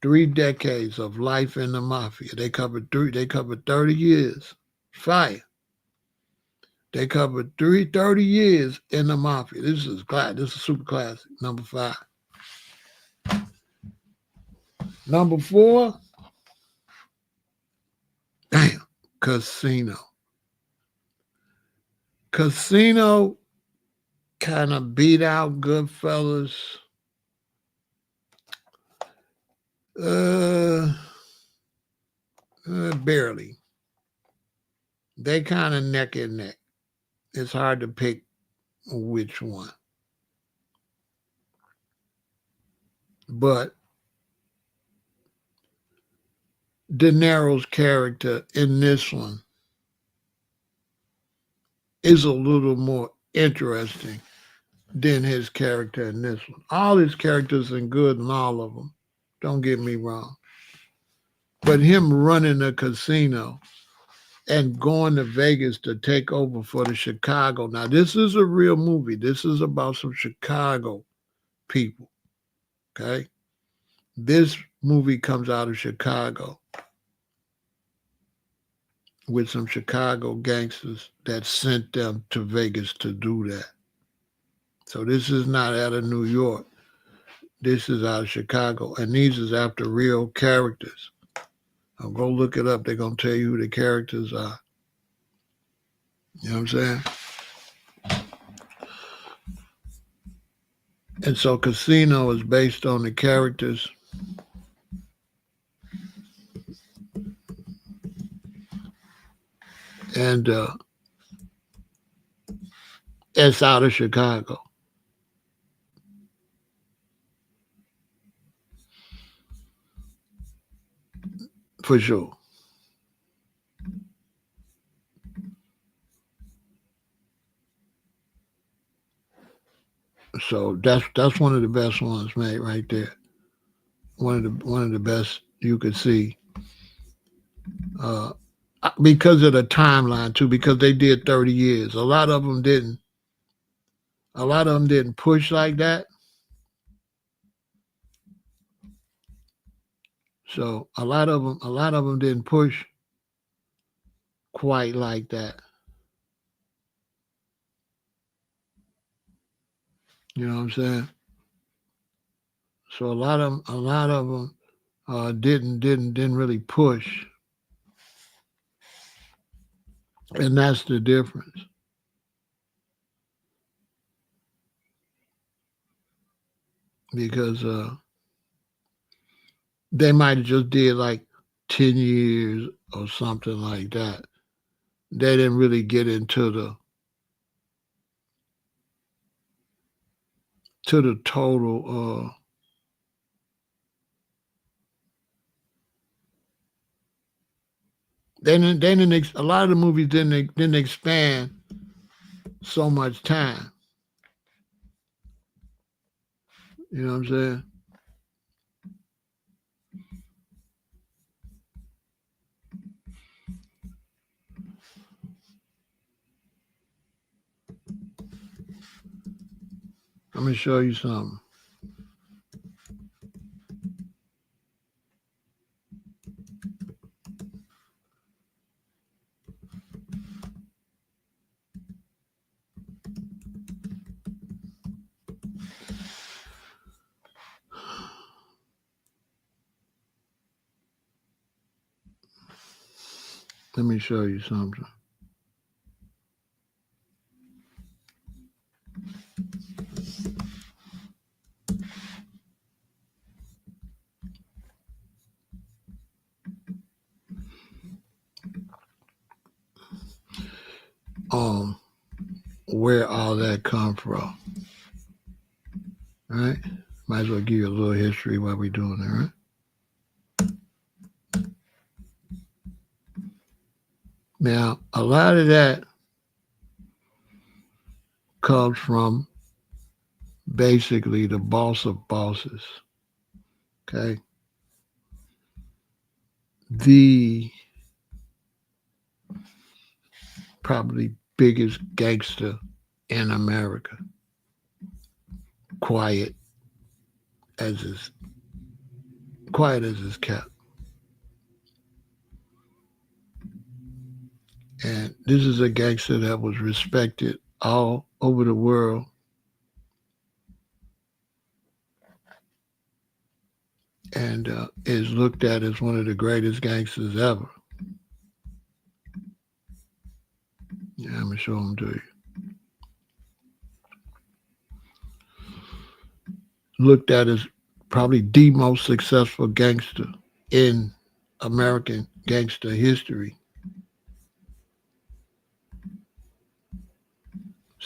3 decades of life in the mafia. They covered 30 years. Fire. They covered 30 years in the mafia. This is super classic. Number 5. Number 4, damn, Casino. Casino kind of beat out Goodfellas. Barely. They kind of neck and neck. It's hard to pick which one. But De Niro's character in this one is a little more interesting than his character in this one. All his characters are good in all of them. Don't get me wrong. But him running a casino and going to Vegas to take over for the Chicago. Now, this is a real movie. This is about some Chicago people. Okay? This movie comes out of Chicago with some Chicago gangsters that sent them to Vegas to do that. So this is not out of New York. This is out of Chicago. And these is after real characters. I'll go look it up. They're going to tell you who the characters are. You know what I'm saying? And so Casino is based on the characters and it's out of Chicago. For sure. So that's one of the best ones made right there. One of the best you could see. Uh, because of the timeline too, because they did 30 years. A lot of them didn't. A lot of them didn't push like that. So a lot of them didn't push quite like that. You know what I'm saying? So a lot of them didn't really push, and that's the difference. Because they might have just did like 10 years or something like that. They didn't really get into the total. A lot of the movies didn't expand so much time. You know what I'm saying? I'm gonna show you something. Let me show you something. Um, where all that come from? Right? Might as well give you a little history while we're doing it, right? Now, a lot of that comes from basically the boss of bosses. Okay. The probably biggest gangster in America. Quiet as is quiet as is kept. And this is a gangster that was respected all over the world. And is looked at as one of the greatest gangsters ever. Yeah, I'm gonna show them to you. Looked at as probably the most successful gangster in American gangster history.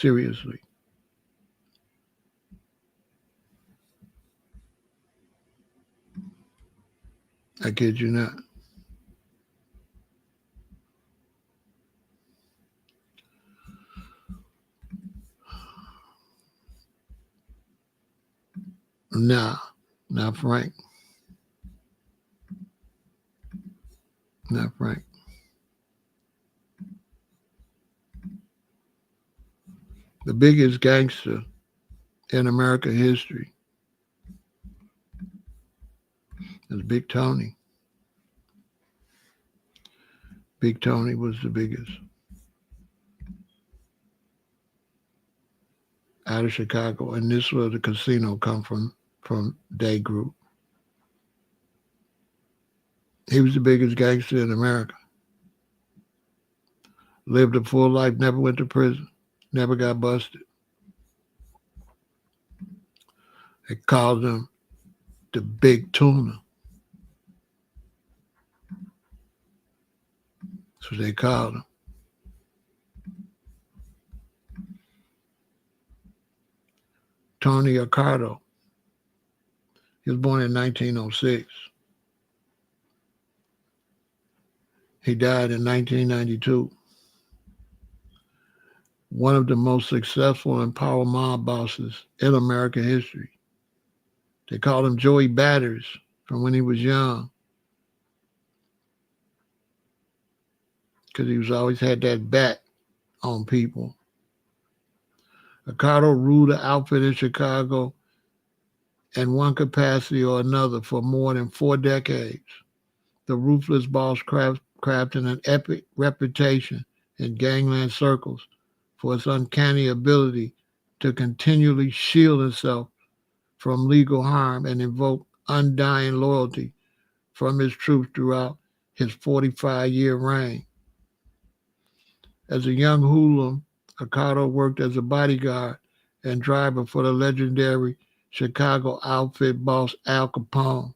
Seriously. I kid you not. Nah, not Frank. Not Frank. The biggest gangster in American history is Big Tony. Big Tony was the biggest. Out of Chicago. And this was the casino come from Day Group. He was the biggest gangster in America. Lived a full life, never went to prison, never got busted. They called him the Big Tuna. That's what they called him. Tony Accardo. He was born in 1906. He died in 1992. One of the most successful and powerful mob bosses in American history. They called him Joey Batters from when he was young because he was always had that bat on people. Accardo ruled the outfit in Chicago in one capacity or another for more than 4 decades. The ruthless boss crafted an epic reputation in gangland circles for its uncanny ability to continually shield itself from legal harm and invoke undying loyalty from his troops throughout his 45-year reign. As a young hoodlum, Accardo worked as a bodyguard and driver for the legendary Chicago outfit boss Al Capone.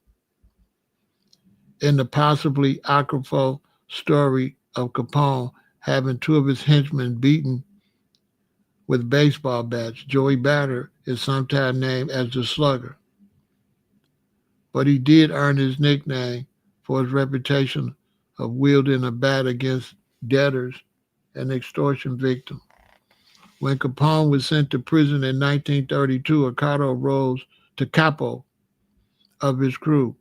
In the possibly apocryphal story of Capone having 2 of his henchmen beaten with baseball bats, Joey Batter is sometimes named as the Slugger. But he did earn his nickname for his reputation of wielding a bat against debtors and extortion victims. When Capone was sent to prison in 1932, Accardo rose to capo of his crew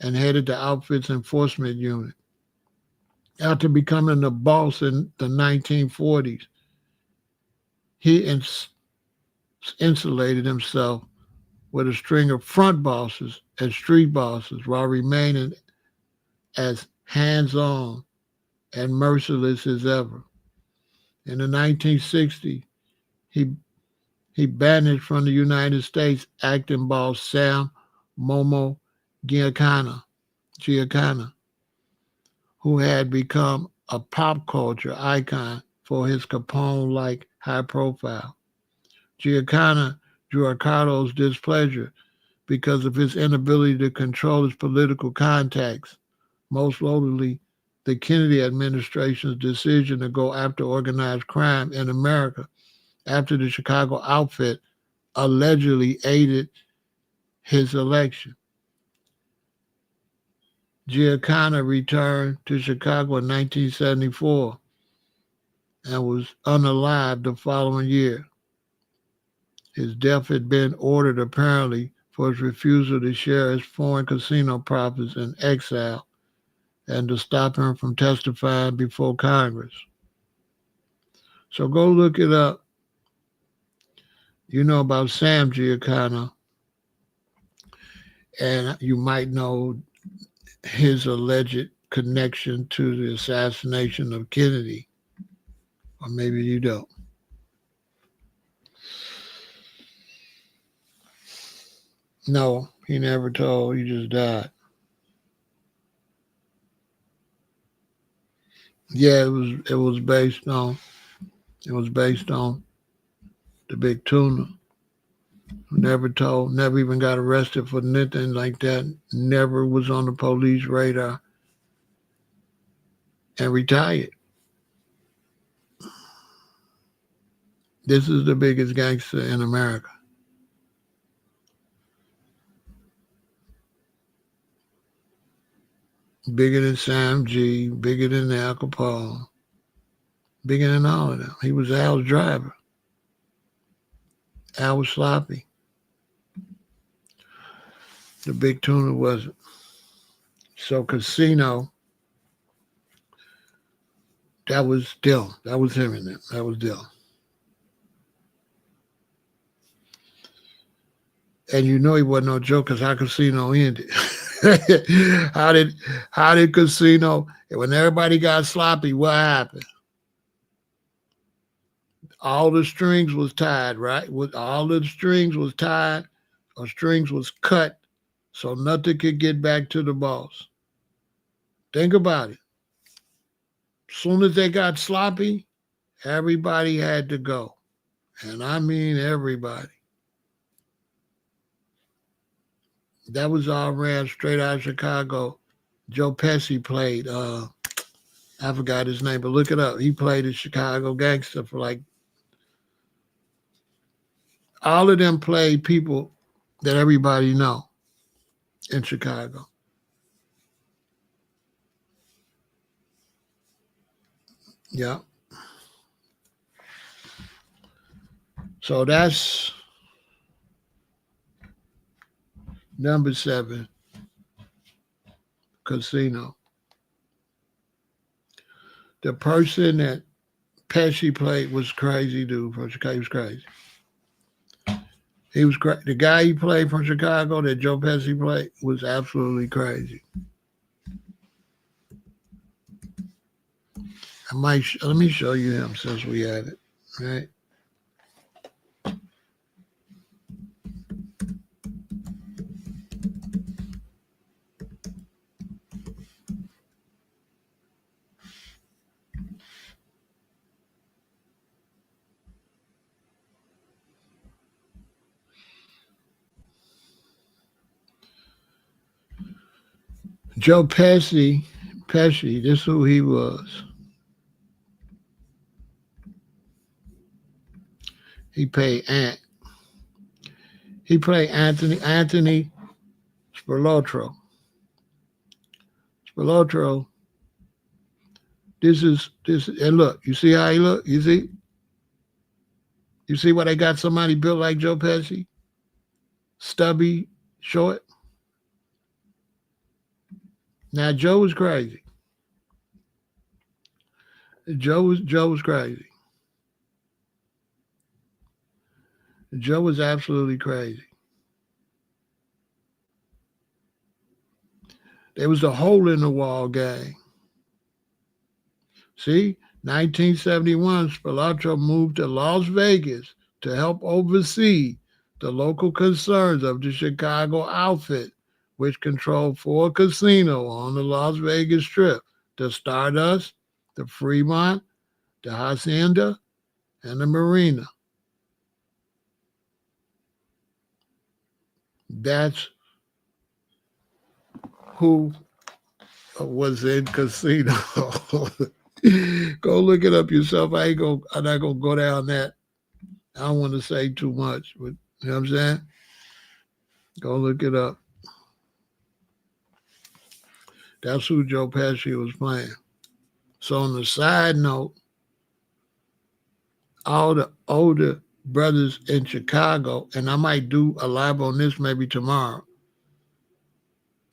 and headed the outfit's enforcement unit. After becoming the boss in the 1940s, he insulated himself with a string of front bosses and street bosses while remaining as hands-on and merciless as ever. In the 1960s, he banished from the United States acting boss Sam Momo Giancana, who had become a pop culture icon for his Capone-like high profile. Giancana drew Accardo's displeasure because of his inability to control his political contacts, most notably the Kennedy administration's decision to go after organized crime in America after the Chicago outfit allegedly aided his election. Giancana returned to Chicago in 1974 and was unalived the following year. His death had been ordered apparently for his refusal to share his foreign casino profits in exile and to stop him from testifying before Congress. So go look it up. You know about Sam Giancana, and you might know his alleged connection to the assassination of Kennedy, or maybe you don't. No, he never told. He just died. Yeah, it was based on the Big Tuna. Never told, never even got arrested for anything like that. Never was on the police radar, and retired. This is the biggest gangster in America. Bigger than Sam G, bigger than Al Capone, bigger than all of them. He was Al's driver. Al was sloppy. The Big Tuna wasn't. So Casino, that was Dill. That was him in it. That was Dill. And you know he wasn't no joke because how Casino ended. how did Casino, when everybody got sloppy, what happened? All the strings was tied, right? All the strings was tied or strings was cut so nothing could get back to the boss. Think about it. Soon as they got sloppy, everybody had to go. And I mean everybody. That was all ran straight out of Chicago. Joe Pesci played, I forgot his name, but look it up. He played a Chicago gangster for like, all of them played people that everybody know in Chicago. Yeah. So that's number 7, Casino. The person that Pesci played was crazy, dude, from Chicago. He was crazy. The guy he played from Chicago that Joe Pesci played was absolutely crazy. Let me show you him since we had it, right? Joe Pesci, this is who he was. He played Anthony Spilotro. Spilotro. And look, you see how he look? You see why they got somebody built like Joe Pesci? Stubby, short. Now Joe was crazy. Joe was crazy. Joe was absolutely crazy. There was a hole in the wall gang. See, 1971, Spilotro moved to Las Vegas to help oversee the local concerns of the Chicago outfit, which controlled 4 casinos on the Las Vegas Strip: the Stardust, the Fremont, the Hacienda, and the Marina. That's who was in Casino. Go look it up yourself. I'm not gonna go down that. I don't want to say too much, but you know what I'm saying? Go look it up. That's who Joe Pesci was playing. So on the side note, all the older brothers in Chicago, and I might do a live on this maybe tomorrow,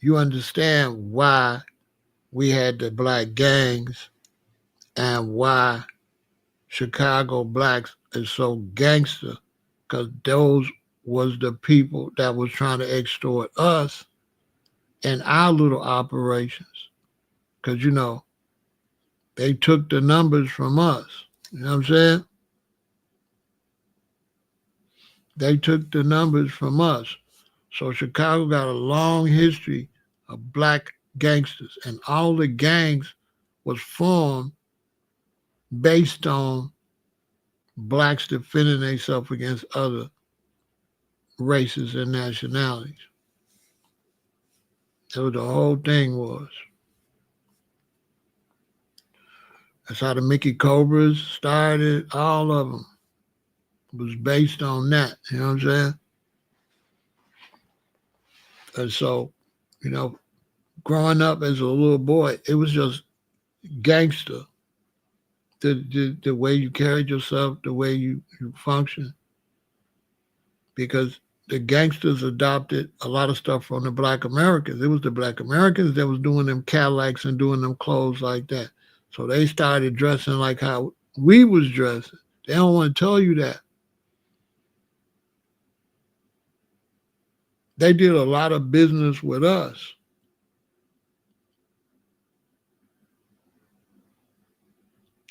you understand why we had the black gangs and why Chicago blacks is so gangster, because those was the people that was trying to extort us in our little operations. Because, they took the numbers from us. You know what I'm saying? They took the numbers from us. So Chicago got a long history of black gangsters, and all the gangs was formed based on blacks defending themselves against other races and nationalities. That's what the whole thing was. That's how the Mickey Cobras started. All of them was based on that. You know what I'm saying? And so, growing up as a little boy, it was just gangster. The way you carried yourself, the way you function. Because the gangsters adopted a lot of stuff from the black Americans. It was the black Americans that was doing them Cadillacs and doing them clothes like that. So they started dressing like how we was dressing. They don't want to tell you that. They did a lot of business with us.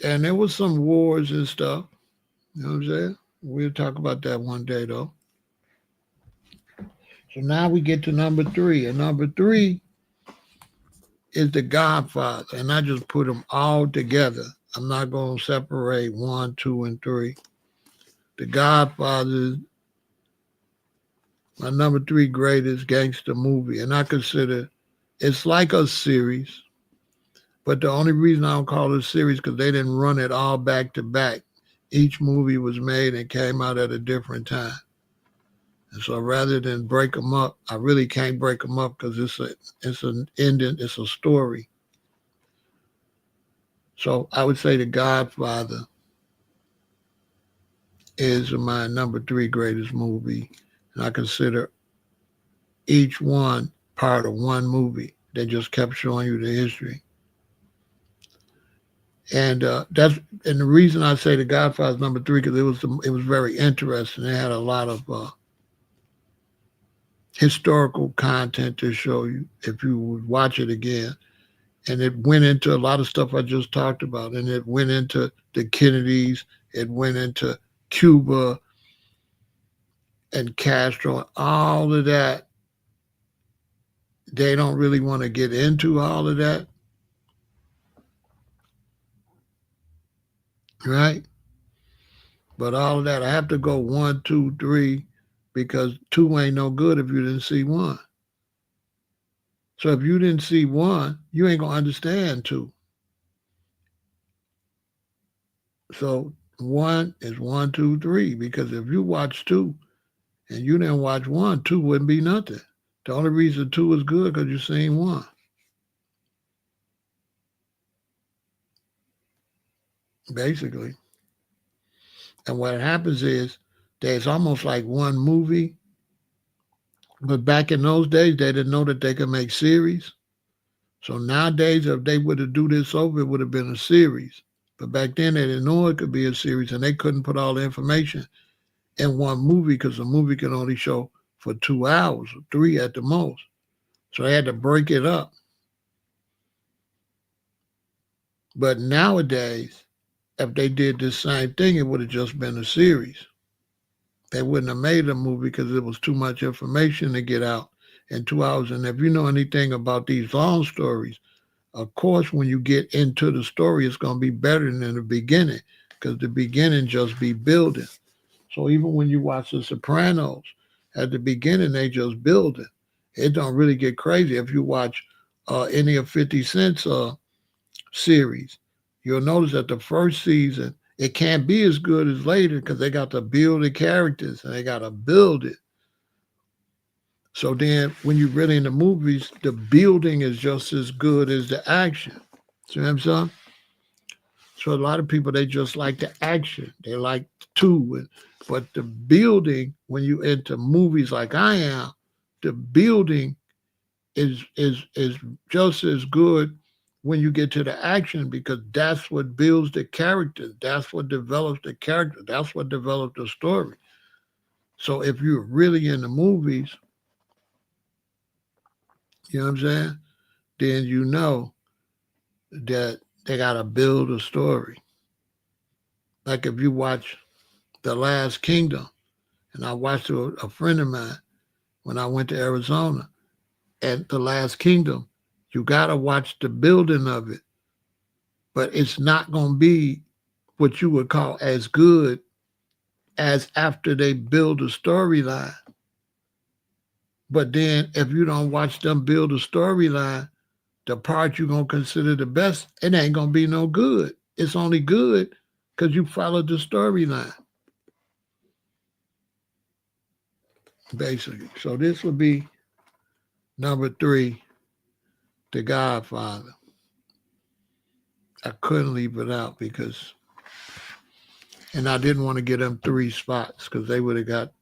And there was some wars and stuff. You know what I'm saying? We'll talk about that one day, though. So now we get to number 3. And number 3 is The Godfather, and I just put them all together. I'm not going to separate 1, 2, and 3. The Godfather is my number 3 greatest gangster movie, and I consider it's like a series, but the only reason I don't call it a series because they didn't run it all back to back. Each movie was made and came out at a different time. And so rather than break them up, I really can't break them up because it's an ending, it's a story. So I would say The Godfather is my number 3 greatest movie, and I consider each one part of one movie. They just kept showing you the history, and the reason I say The Godfather is number 3 because it was very interesting. It had a lot of historical content to show you if you would watch it again. And it went into a lot of stuff I just talked about. And it went into the Kennedys, it went into Cuba and Castro and all of that. They don't really want to get into all of that, right? But all of that, I have to go 1, 2, 3, because 2 ain't no good if you didn't see 1. So if you didn't see 1, you ain't gonna understand 2. So 1 is 1, 2, 3, because if you watch 2 and you didn't watch 1, 2 wouldn't be nothing. The only reason 2 is good because you seen 1, basically. And what happens is there's almost like one movie, but back in those days they didn't know that they could make series. So nowadays, if they would have do this over, it would have been a series. But back then they didn't know it could be a series, and they couldn't put all the information in one movie because a movie can only show for 2 hours, or 3 at the most. So they had to break it up. But nowadays, if they did the same thing, it would have just been a series. They wouldn't have made a movie because it was too much information to get out in 2 hours. And if you know anything about these long stories, of course, when you get into the story, it's going to be better than the beginning because the beginning just be building. So even when you watch The Sopranos, at the beginning, they just building. It don't really get crazy. If you watch any of 50 Cent's series, you'll notice that the first season, it can't be as good as later because they got to build the characters and they got to build it. So then when you're really in the movies, the building is just as good as the action. See what I'm saying? So a lot of people, they just like the action. They like two. But the building, when you into movies like I am, the building is just as good when you get to the action because that's what builds the character. That's what develops the character. That's what develops the story. So if you're really in the movies, you know what I'm saying? Then you know that they gotta build a story. Like if you watch The Last Kingdom, and I watched a friend of mine when I went to Arizona at The Last Kingdom, you gotta watch the building of it. But it's not gonna be what you would call as good as after they build a storyline. But then if you don't watch them build a storyline, the part you're gonna consider the best, it ain't gonna be no good. It's only good because you followed the storyline, basically. So this would be number 3, The Godfather. I couldn't leave it out because, and I didn't want to get them 3 spots because they would have got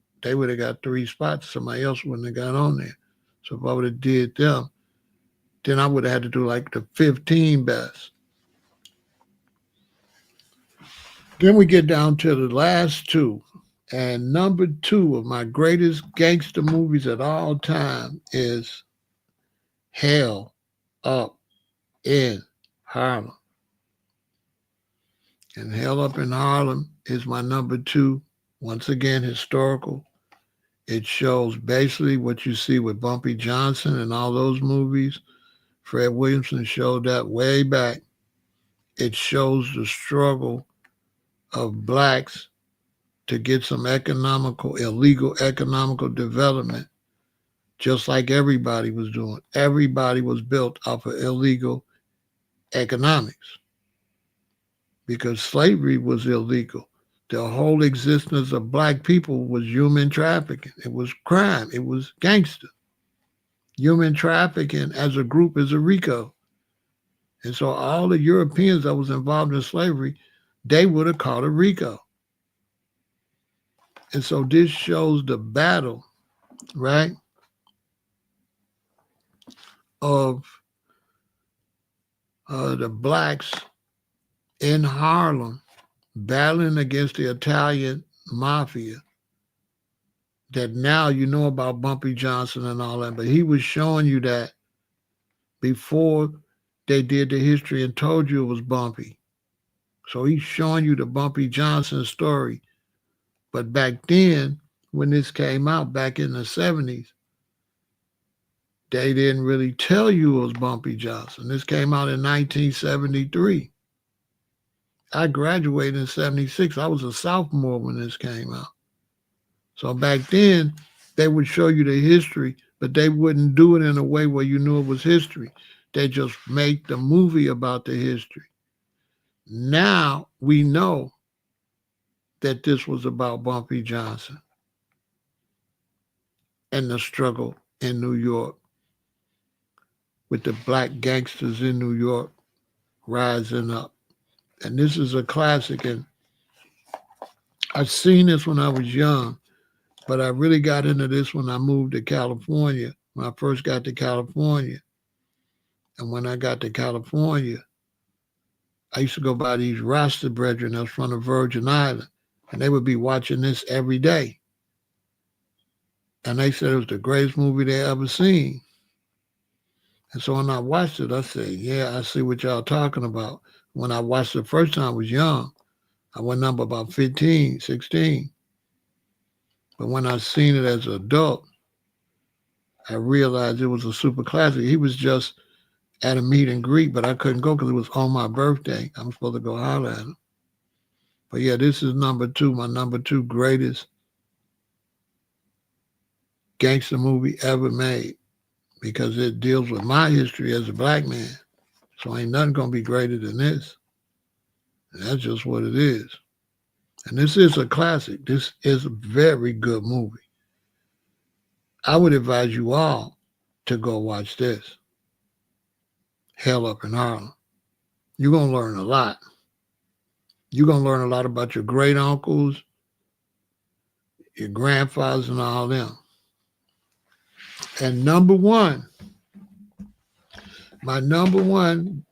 3 spots. Somebody else wouldn't have got on there. So if I would have did them, then I would have had to do like the 15 best. Then we get down to the last 2. And number 2 of my greatest gangster movies at all time is Hell Up in Harlem. And Hell Up in Harlem is my number 2. Once again, historical. It shows basically what you see with Bumpy Johnson and all those movies Fred Williamson showed that way back. It shows the struggle of blacks to get some illegal economical development, just like everybody was doing. Everybody was built off of illegal economics because slavery was illegal. The whole existence of black people was human trafficking. It was crime. It was gangster. Human trafficking as a group is a RICO. And so all the Europeans that was involved in slavery, they would have called it RICO. And so this shows the battle, right, of the blacks in Harlem battling against the Italian mafia. That now you know about Bumpy Johnson and all that, but he was showing you that before they did the history and told you it was Bumpy. So he's showing you the Bumpy Johnson story. But back then, when this came out back in the 70s, they didn't really tell you it was Bumpy Johnson. This came out in 1973. I graduated in 76. I was a sophomore when this came out. So back then, they would show you the history, but they wouldn't do it in a way where you knew it was history. They just make the movie about the history. Now we know that this was about Bumpy Johnson and the struggle in New York with the black gangsters in New York rising up. And this is a classic, and I've seen this when I was young, but I really got into this when I moved to California, when I first got to California. And when I got to California, I used to go by these Rasta brethren that was from the Virgin Island, and they would be watching this every day. And they said it was the greatest movie they ever seen. And so when I watched it, I said, yeah, I see what y'all talking about. When I watched it the first time, I was young. I went up about 15, 16. But when I seen it as an adult, I realized it was a super classic. He was just at a meet and greet, but I couldn't go because it was on my birthday. I'm supposed to go holler at him. But yeah, this is number 2, my number 2 greatest gangster movie ever made, because it deals with my history as a black man. So ain't nothing going to be greater than this. And that's just what it is. And this is a classic. This is a very good movie. I would advise you all to go watch this. Hell Up in Harlem. You're going to learn a lot. You're going to learn a lot about your great uncles, your grandfathers, and all them. And number 1, my number 1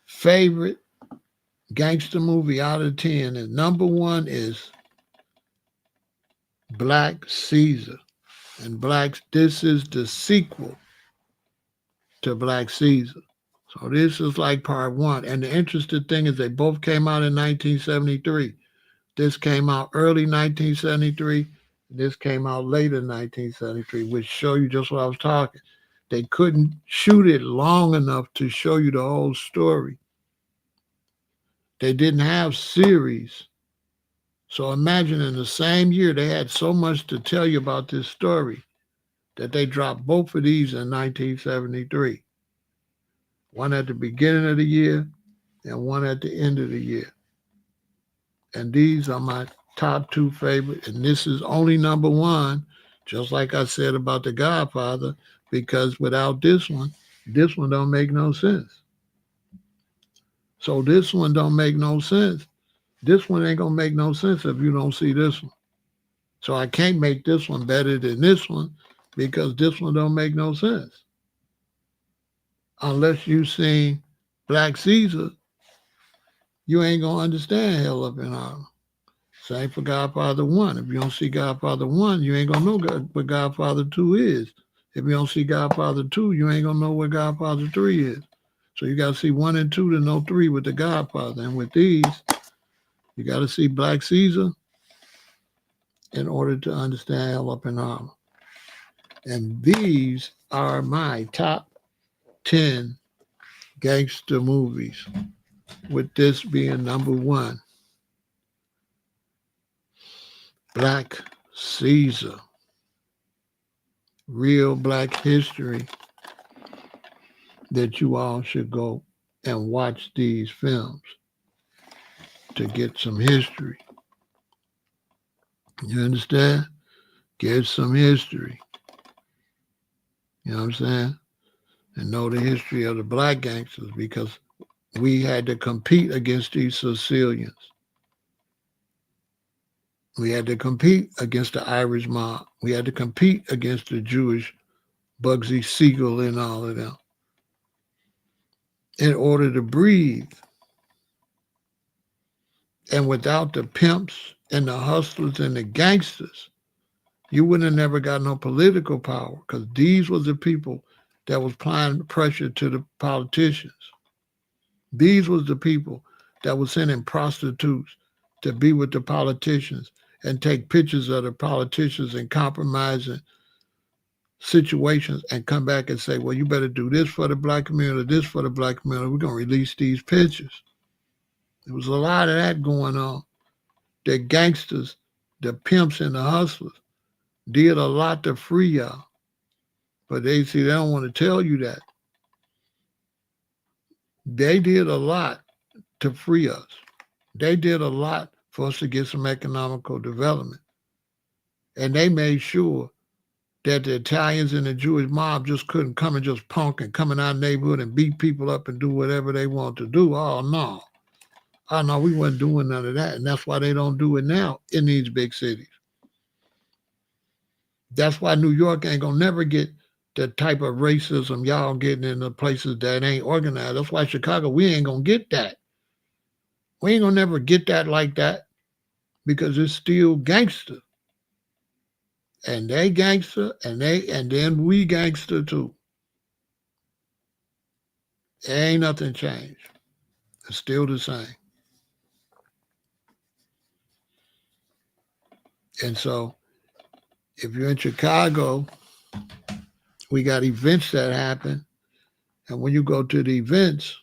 favorite gangster movie out of 10, and number 1 is Black Caesar. And this is the sequel to Black Caesar. So this is like part 1. And the interesting thing is they both came out in 1973. This came out early 1973. This came out later 1973, which show you just what I was talking. They couldn't shoot it long enough to show you the whole story. They didn't have series. So imagine in the same year, they had so much to tell you about this story that they dropped both of these in 1973. One at the beginning of the year and one at the end of the year. And these are my top 2 favorites. And this is only number 1, just like I said about The Godfather, because without this one don't make no sense. So this one don't make no sense. This one ain't going to make no sense if you don't see this one. So I can't make this one better than this one because this one don't make no sense. Unless you seen Black Caesar, you ain't going to understand Hell Up in Harlem. Same for Godfather 1. If you don't see Godfather 1, you ain't going to know what Godfather 2 is. If you don't see Godfather 2, you ain't going to know what Godfather 3 is. So you got to see 1 and 2 to know 3 with The Godfather. And with these, you got to see Black Caesar in order to understand Hell Up in Harlem. And these are my top 10 gangster movies, with this being number one, Black Caesar, real black history, that you all should go and watch these films to get some history. You understand? Get some history. You know what I'm saying? And know the history of the black gangsters, because we had to compete against these Sicilians. We had to compete against the Irish mob. We had to compete against the Jewish Bugsy Siegel and all of them in order to breathe. And without the pimps and the hustlers and the gangsters, you wouldn't have never got no political power, because these was the people that was applying pressure to the politicians. These was the people that was sending prostitutes to be with the politicians and take pictures of the politicians and compromising situations and come back and say, well, you better do this for the black community, this for the black community. We're going to release these pictures. There was a lot of that going on. The gangsters, the pimps and the hustlers did a lot to free y'all. But they don't want to tell you that. They did a lot to free us. They did a lot for us to get some economical development. And they made sure that the Italians and the Jewish mob just couldn't come and just punk and come in our neighborhood and beat people up and do whatever they want to do. Oh, no. Oh, no, we wasn't doing none of that. And that's why they don't do it now in these big cities. That's why New York ain't going to never get the type of racism y'all getting in the places that ain't organized. That's why Chicago, we ain't going to get that. We ain't going to never get that like that, because it's still gangster. And they gangster, and then we gangster too. Ain't nothing changed. It's still the same. And so, if you're in Chicago, we got events that happen. And when you go to the events,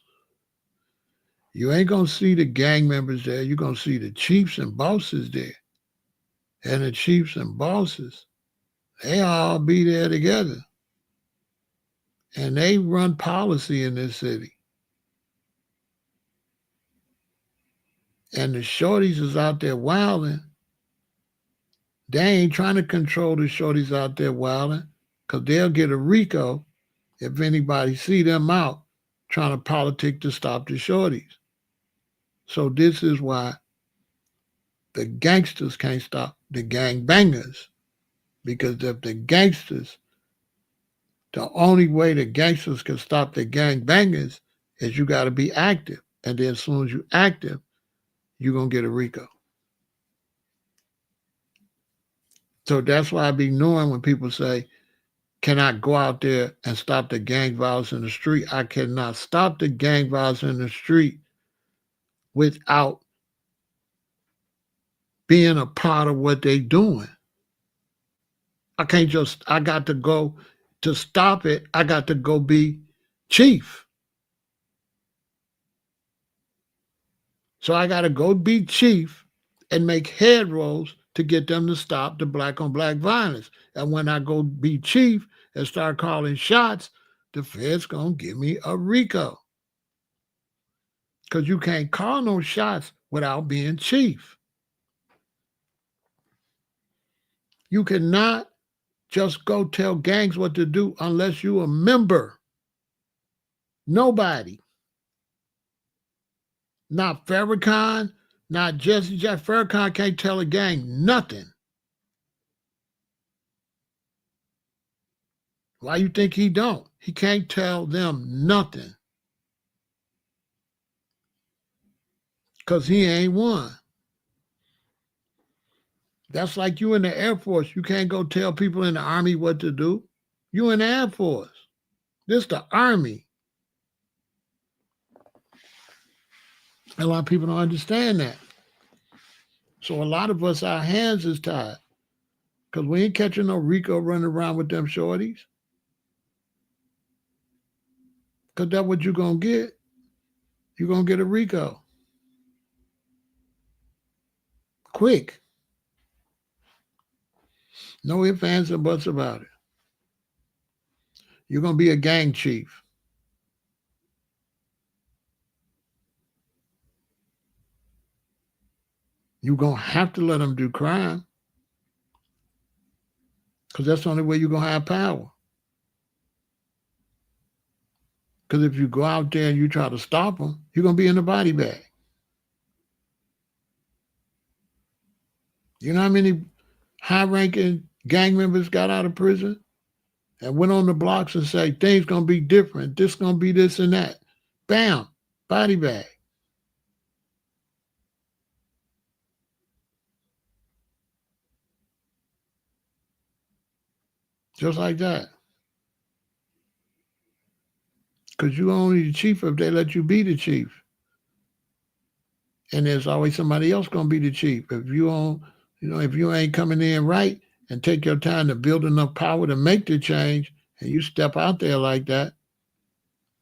you ain't going to see the gang members there. You're going to see the chiefs and bosses there. And the chiefs and bosses, they all be there together. And they run policy in this city. And the shorties is out there wilding. They ain't trying to control the shorties out there wilding, because they'll get a RICO if anybody see them out trying to politic to stop the shorties. So this is why the gangsters can't stop the gangbangers. Because if the gangsters, the only way the gangsters can stop the gangbangers is you got to be active. And then as soon as you're active, you're going to get a RICO. So that's why I be knowing when people say, can I go out there and stop the gang violence in the street? I cannot stop the gang violence in the street without being a part of what they doing. I got to go to stop it. I got to go be chief. So I got to go be chief and make head rolls to get them to stop the black on black violence. And when I go be chief and start calling shots, the Fed's going to give me a RICO. Because you can't call no shots without being chief. You cannot just go tell gangs what to do unless you're a member. Nobody. Not Farrakhan, not Jesse Jack. Farrakhan can't tell a gang nothing. Why you think he don't? He can't tell them nothing. Because he ain't one. That's like you in the Air Force. You can't go tell people in the Army what to do. You in the Air Force. This the Army. A lot of people don't understand that. So a lot of us, our hands is tied. Because we ain't catching no RICO running around with them shorties. Because that's what you're going to get. You're going to get a RICO. Quick. No ifs, ands, or buts about it. You're going to be a gang chief. You're going to have to let them do crime because that's the only way you're going to have power. Because if you go out there and you try to stop them, you're going to be in the body bag. You know how many high-ranking gang members got out of prison and went on the blocks and say, things going to be different. This going to be this and that. Bam, body bag. Just like that. Because you're only the chief if they let you be the chief. And there's always somebody else going to be the chief. If you don't, if you ain't coming in right and take your time to build enough power to make the change, and you step out there like that,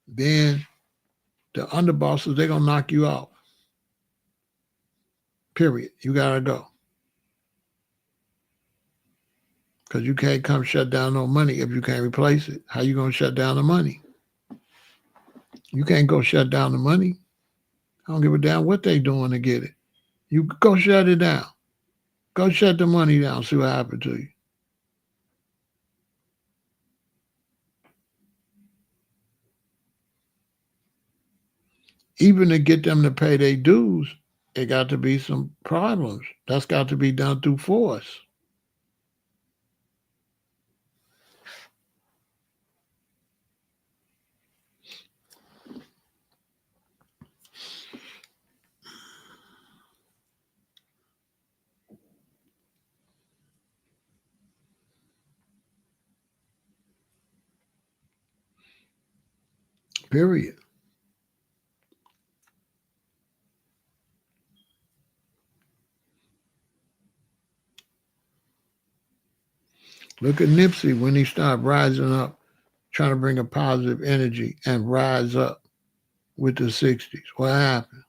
then the underbosses, they're going to knock you off. Period. You got to go. Because you can't come shut down no money if you can't replace it. How you going to shut down the money? You can't go shut down the money. I don't give a damn what they doing to get it. You go shut it down. Go shut the money down, see what happened to you. Even to get them to pay their dues, it got to be some problems. That's got to be done through force. Period. Look at Nipsey when he started rising up, trying to bring a positive energy and rise up with the 60s. What happened?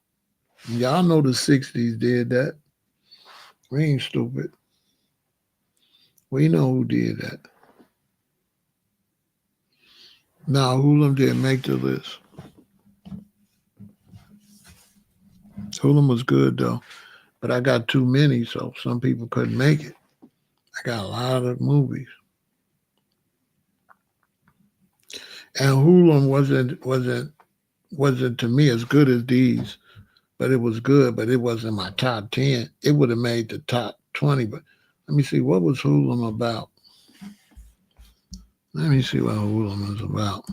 Y'all know the 60s did that. We ain't stupid. We know who did that. Now, Hoolim didn't make the list. Hoolim was good, though. But I got too many, so some people couldn't make it. I got a lot of movies. And Hoolim wasn't to me as good as these, but it was good, but it wasn't my top 10. It would have made the top 20, but let me see, what was Hoolim about? Let me see what Hoolim was about.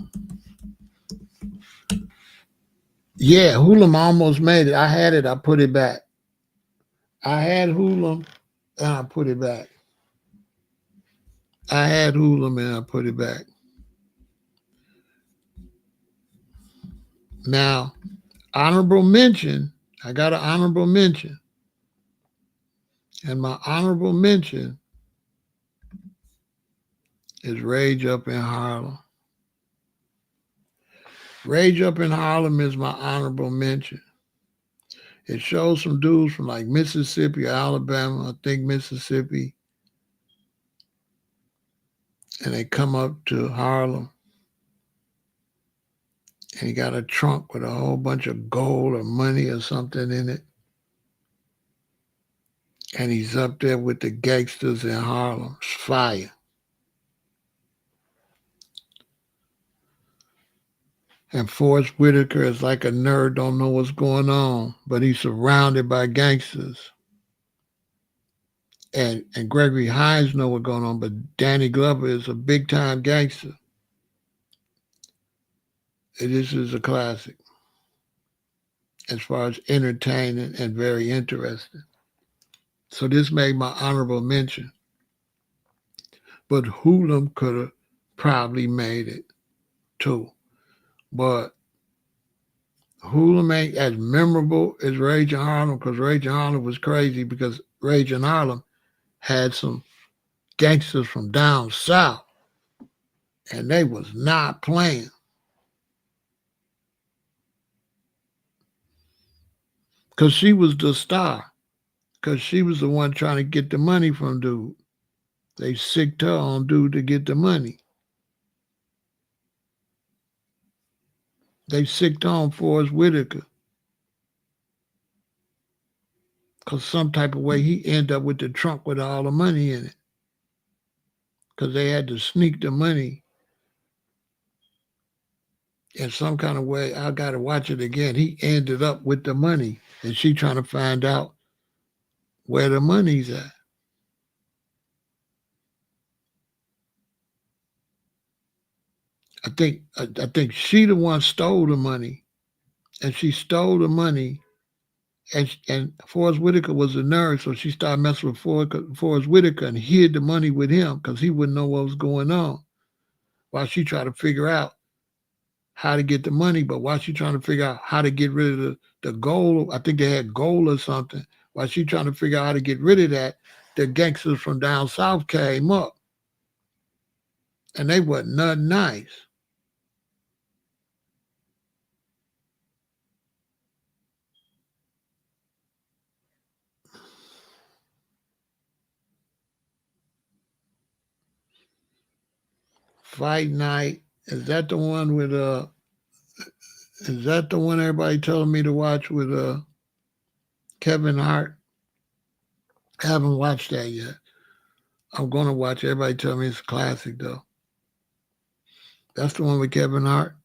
Yeah, Hoolim almost made it. I had it, I put it back. I had Hoolim and I put it back. I had Hoolim and I put it back. Now, honorable mention, I got an honorable mention. And my honorable mention is Rage Up in Harlem. Rage Up in Harlem is my honorable mention. It shows some dudes from like Mississippi or Alabama, I think Mississippi, and they come up to Harlem. And he got a trunk with a whole bunch of gold or money or something in it. And he's up there with the gangsters in Harlem. It's fire. And Forrest Whitaker is like a nerd, don't know what's going on, but he's surrounded by gangsters. And Gregory Hines know what's going on, but Danny Glover is a big-time gangster. This is a classic as far as entertaining and very interesting. So this made my honorable mention. But Hoolim could have probably made it too. But Hoolim ain't as memorable as Rage in Harlem because Rage in Harlem was crazy because Rage in Harlem had some gangsters from down south and they was not playing. Because she was the star. Because she was the one trying to get the money from dude. They sicked her on dude to get the money. They sicked on Forrest Whitaker. Because some type of way he ended up with the trunk with all the money in it. Because they had to sneak the money in some kind of way. I got to watch it again. He ended up with the money. And she trying to find out where the money's at. I think she the one stole the money. And she stole the money. And Forrest Whitaker was a nerd, so she started messing with Forrest Whitaker and hid the money with him because he wouldn't know what was going on. While she tried to figure out how to get the money, but while she trying to figure out how to get rid of the gold, I think they had gold or something. While she trying to figure out how to get rid of that, the gangsters from down south came up. And they wasn't nothing nice. Fight Night, is that the one with is that the one everybody telling me to watch with Kevin Hart? I haven't watched that yet. I'm gonna watch it. Everybody tell me it's a classic though. That's the one with Kevin Hart.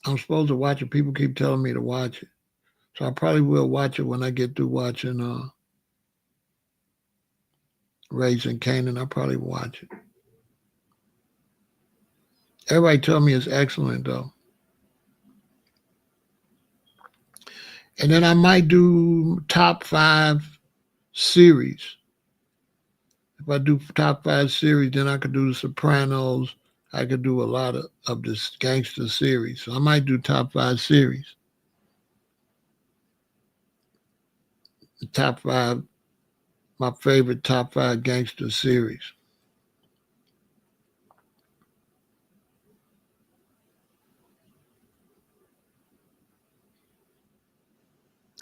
I'm supposed to watch it. People keep telling me to watch it. So I probably will watch it when I get through watching Raising Canaan. I'll probably watch it. Everybody tell me it's excellent though. And then I might do top 5 series. If I do top 5 series, then I could do The Sopranos. I could do a lot of this gangster series. So I might do top 5 series. The top 5, my favorite top 5 gangster series.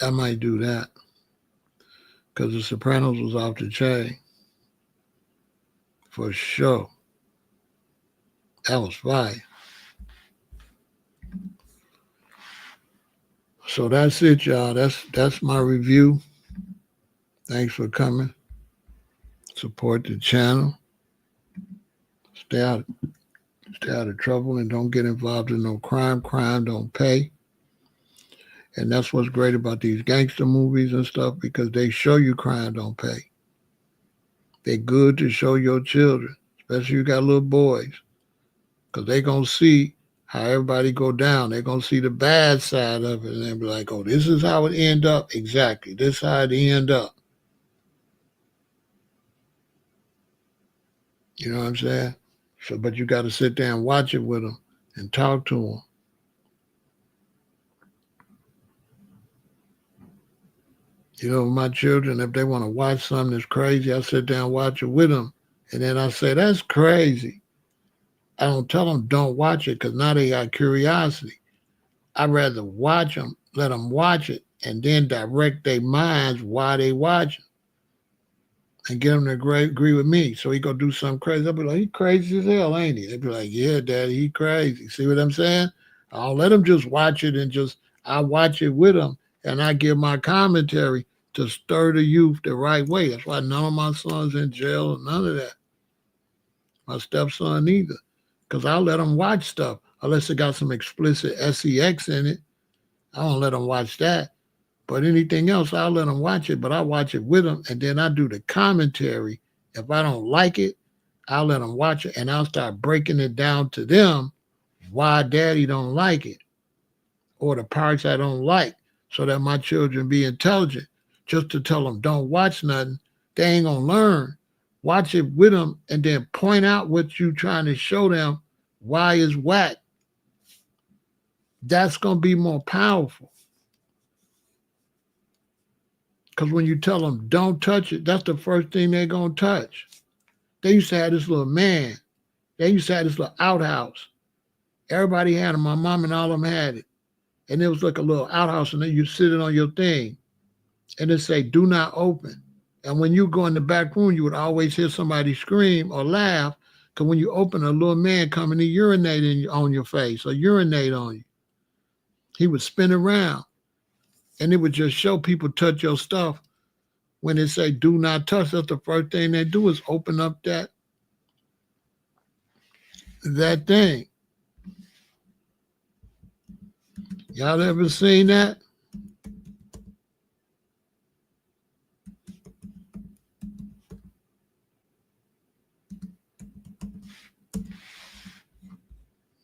I might do that. Because The Sopranos was off the chain. For sure. That was fire. So that's it, y'all. That's my review. Thanks for coming. Support the channel. Stay out of trouble and don't get involved in no crime. Crime don't pay. And that's what's great about these gangster movies and stuff, because they show you crime don't pay. They're good to show your children, especially you got little boys, because they going to see how everybody go down. They're going to see the bad side of it, and they'll be like, oh, this is how it end up. Exactly. This is how it end up. You know what I'm saying? So, but you got to sit there and watch it with them and talk to them. You know, my children, if they want to watch something that's crazy, I sit down and watch it with them. And then I say, that's crazy. I don't tell them don't watch it, because now they got curiosity. I'd rather watch them, let them watch it, and then direct their minds why they watch it, and get them to agree with me. So he go do something crazy. I'll be like, he crazy as hell, ain't he? They'd be like, yeah, Daddy, he crazy. See what I'm saying? I'll let them just watch it, and I watch it with them, and I give my commentary to stir the youth the right way. That's why none of my sons in jail or none of that. My stepson either. Because I'll let them watch stuff. Unless it got some explicit sex in it, I don't let them watch that. But anything else, I'll let them watch it. But I watch it with them, and then I do the commentary. If I don't like it, I'll let them watch it, and I'll start breaking it down to them why Daddy don't like it, or the parts I don't like, so that my children be intelligent. Just to tell them don't watch nothing, they ain't gonna learn. Watch it with them, and then point out what you trying to show them why it's whack. That's gonna be more powerful. Because when you tell them don't touch it, that's the first thing they're gonna touch. They used to have this little man. They used to have this little outhouse. Everybody had it. My mom and all of them had it. and it was like a little outhouse, and then you sitting on your thing, and it say "Do not open." And when you go in the back room, you would always hear somebody scream or laugh, because when you open, a little man come and he urinate on your face or urinate on you. He would spin around, and it would just show people touch your stuff. When it say "Do not touch," that's the first thing they do is open up that thing. Y'all ever seen that?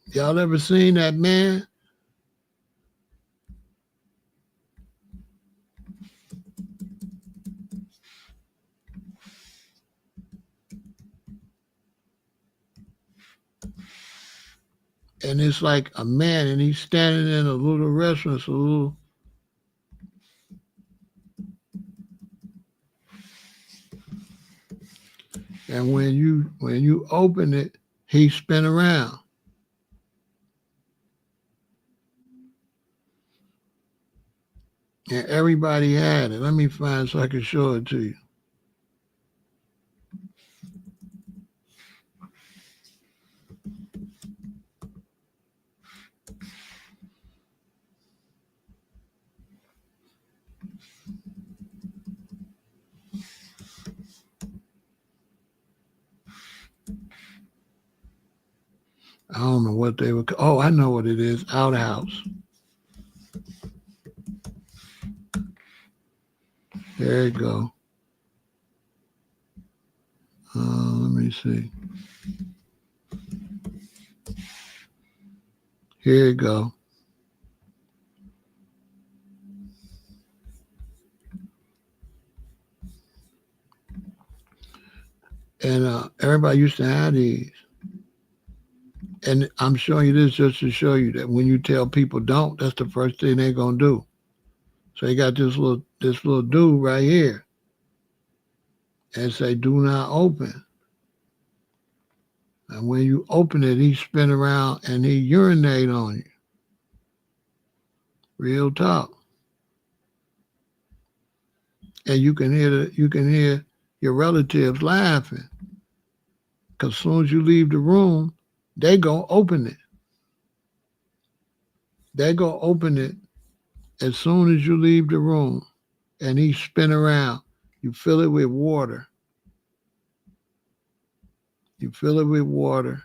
Y'all ever seen that, man? And it's like a man, and he's standing in a little restaurant, and when you open it, he spin around. And everybody had it. Let me find so I can show it to you. I don't know what they were. Oh, I know what it is. Outhouse. There you go. Let me see. Here you go. And everybody used to have these. And I'm showing you this just to show you that when you tell people don't, that's the first thing they're gonna do. So you got this little dude right here, and say "Do not open." And when you open it, he spin around and he urinate on you. Real talk. And you can hear your relatives laughing, because as soon as you leave the room, they gonna open it. They gonna open it as soon as you leave the room, and he spin around. You fill it with water. You fill it with water,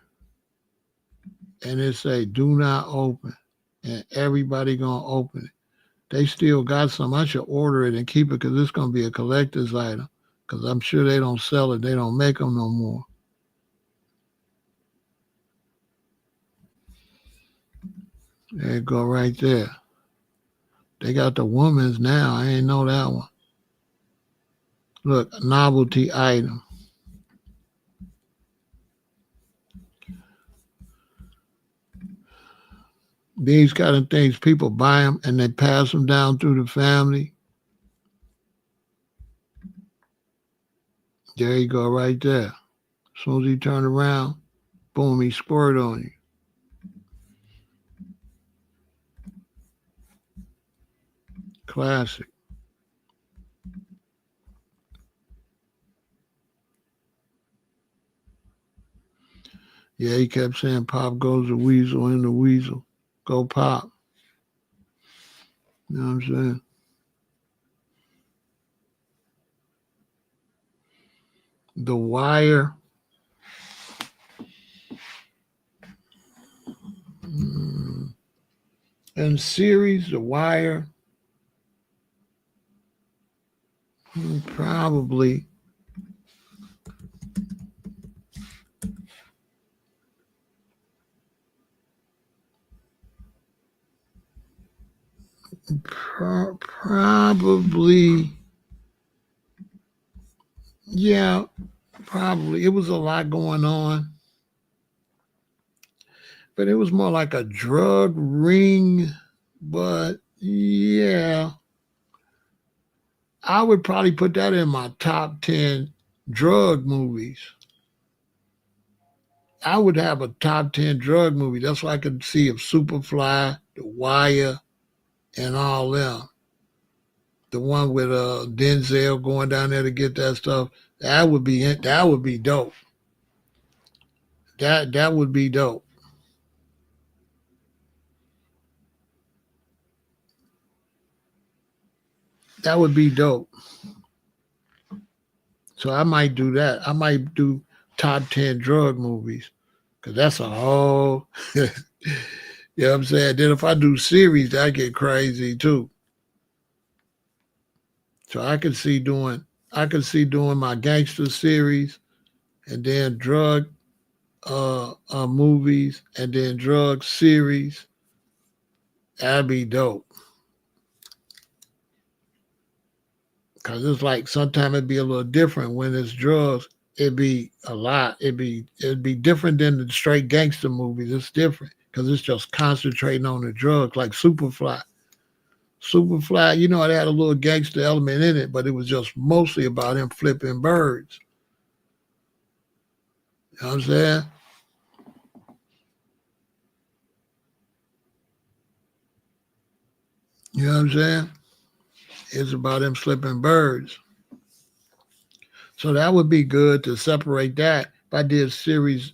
and it say "Do not open," and everybody gonna open it. They still got some. I should order it and keep it, because it's gonna be a collector's item. Because I'm sure they don't sell it. They don't make them no more. There you go, right there. They got the woman's now. I ain't know that one. Look, novelty item. These kind of things, people buy them and they pass them down through the family. There you go, right there. As soon as he turn around, boom, he squirt on you. Classic. Yeah, he kept saying, "Pop goes the weasel in the weasel. Go Pop." You know what I'm saying? The Wire. And series, The Wire. Probably. Probably. Yeah, probably. It was a lot going on. But it was more like a drug ring. But yeah, I would probably put that in my top 10 drug movies. I would have a top 10 drug movie. That's why I could see of Superfly, The Wire, and all them. The one with Denzel going down there to get that stuff. That would be it. That would be dope. That would be dope. That would be dope. So I might do that. I might do top 10 drug movies because that's a whole, you know what I'm saying? Then if I do series, that get crazy too. So I could see doing my gangster series and then drug movies and then drug series. That'd be dope. Cause it's like sometimes it'd be a little different when it's drugs. It'd be a lot. It'd be different than the straight gangster movies. It's different because it's just concentrating on the drugs, like Superfly. Superfly, you know, it had a little gangster element in it, but it was just mostly about him flipping birds. You know what I'm saying? You know what I'm saying? It's about him flipping birds. So that would be good to separate that. If I did series,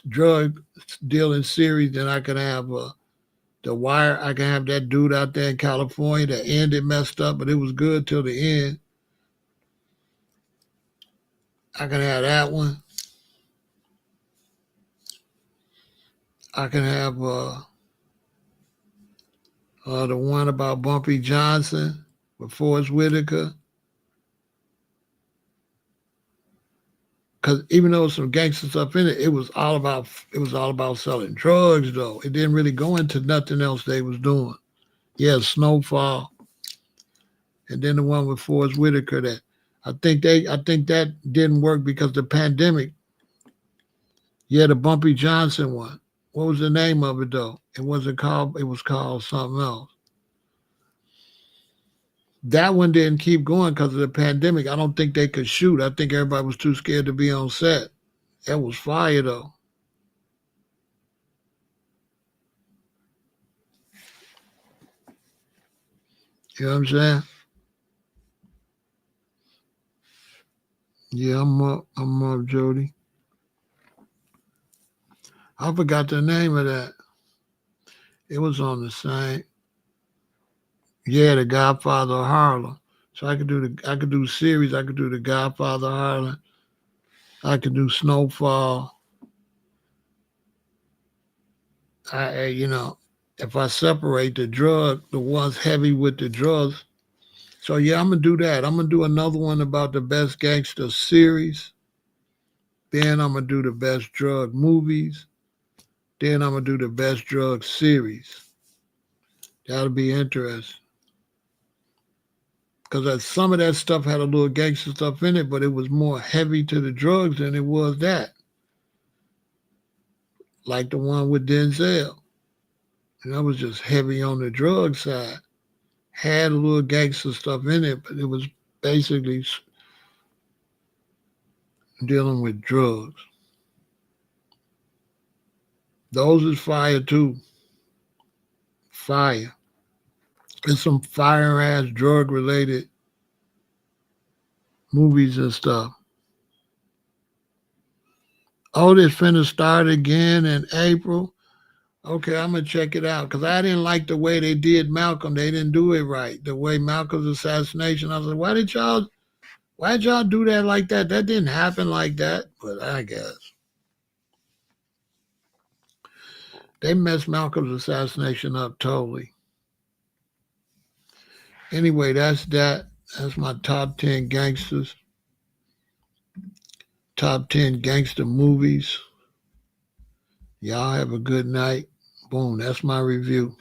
drug dealing series, then I could have the Wire. I can have that dude out there in California. The end it messed up, but it was good till the end. I can have that one. I can have the one about Bumpy Johnson with Forrest Whitaker. Because even though some gangster stuff in it, it was all about selling drugs though. It didn't really go into nothing else they was doing. Yeah, Snowfall, and then the one with Forrest Whitaker that I think that didn't work because the pandemic. Yeah, the Bumpy Johnson one. What was the name of it though? It wasn't called. It was called something else. That one didn't keep going because of the pandemic. I don't think they could shoot. I think everybody was too scared to be on set. That was fire though. You know what I'm saying? Yeah, I'm up. I'm up, Jody. I forgot the name of that. It was on the same. Yeah, the Godfather of Harlem. So I could do series. I could do the Godfather of Harlem. I could do Snowfall. You know, if I separate the ones heavy with the drugs. So yeah, I'm gonna do that. I'm gonna do another one about the best gangster series. Then I'm gonna do the best drug movies. Then I'm gonna do the best drug series. That'll be interesting. Because some of that stuff had a little gangster stuff in it, but it was more heavy to the drugs than it was that. Like the one with Denzel. And that was just heavy on the drug side. Had a little gangster stuff in it, but it was basically dealing with drugs. Those is fire too. Fire. And some fire ass drug related movies and stuff. Oh, this finna start again in April. Okay, I'm gonna check it out because I didn't like the way they did Malcolm. They didn't do it right. The way Malcolm's assassination. I was like, why did y'all do that like that? That didn't happen like that. But I guess they messed Malcolm's assassination up totally. Anyway, that's that. That's my top 10 gangsters. Top 10 gangster movies. Y'all have a good night. Boom, that's my review.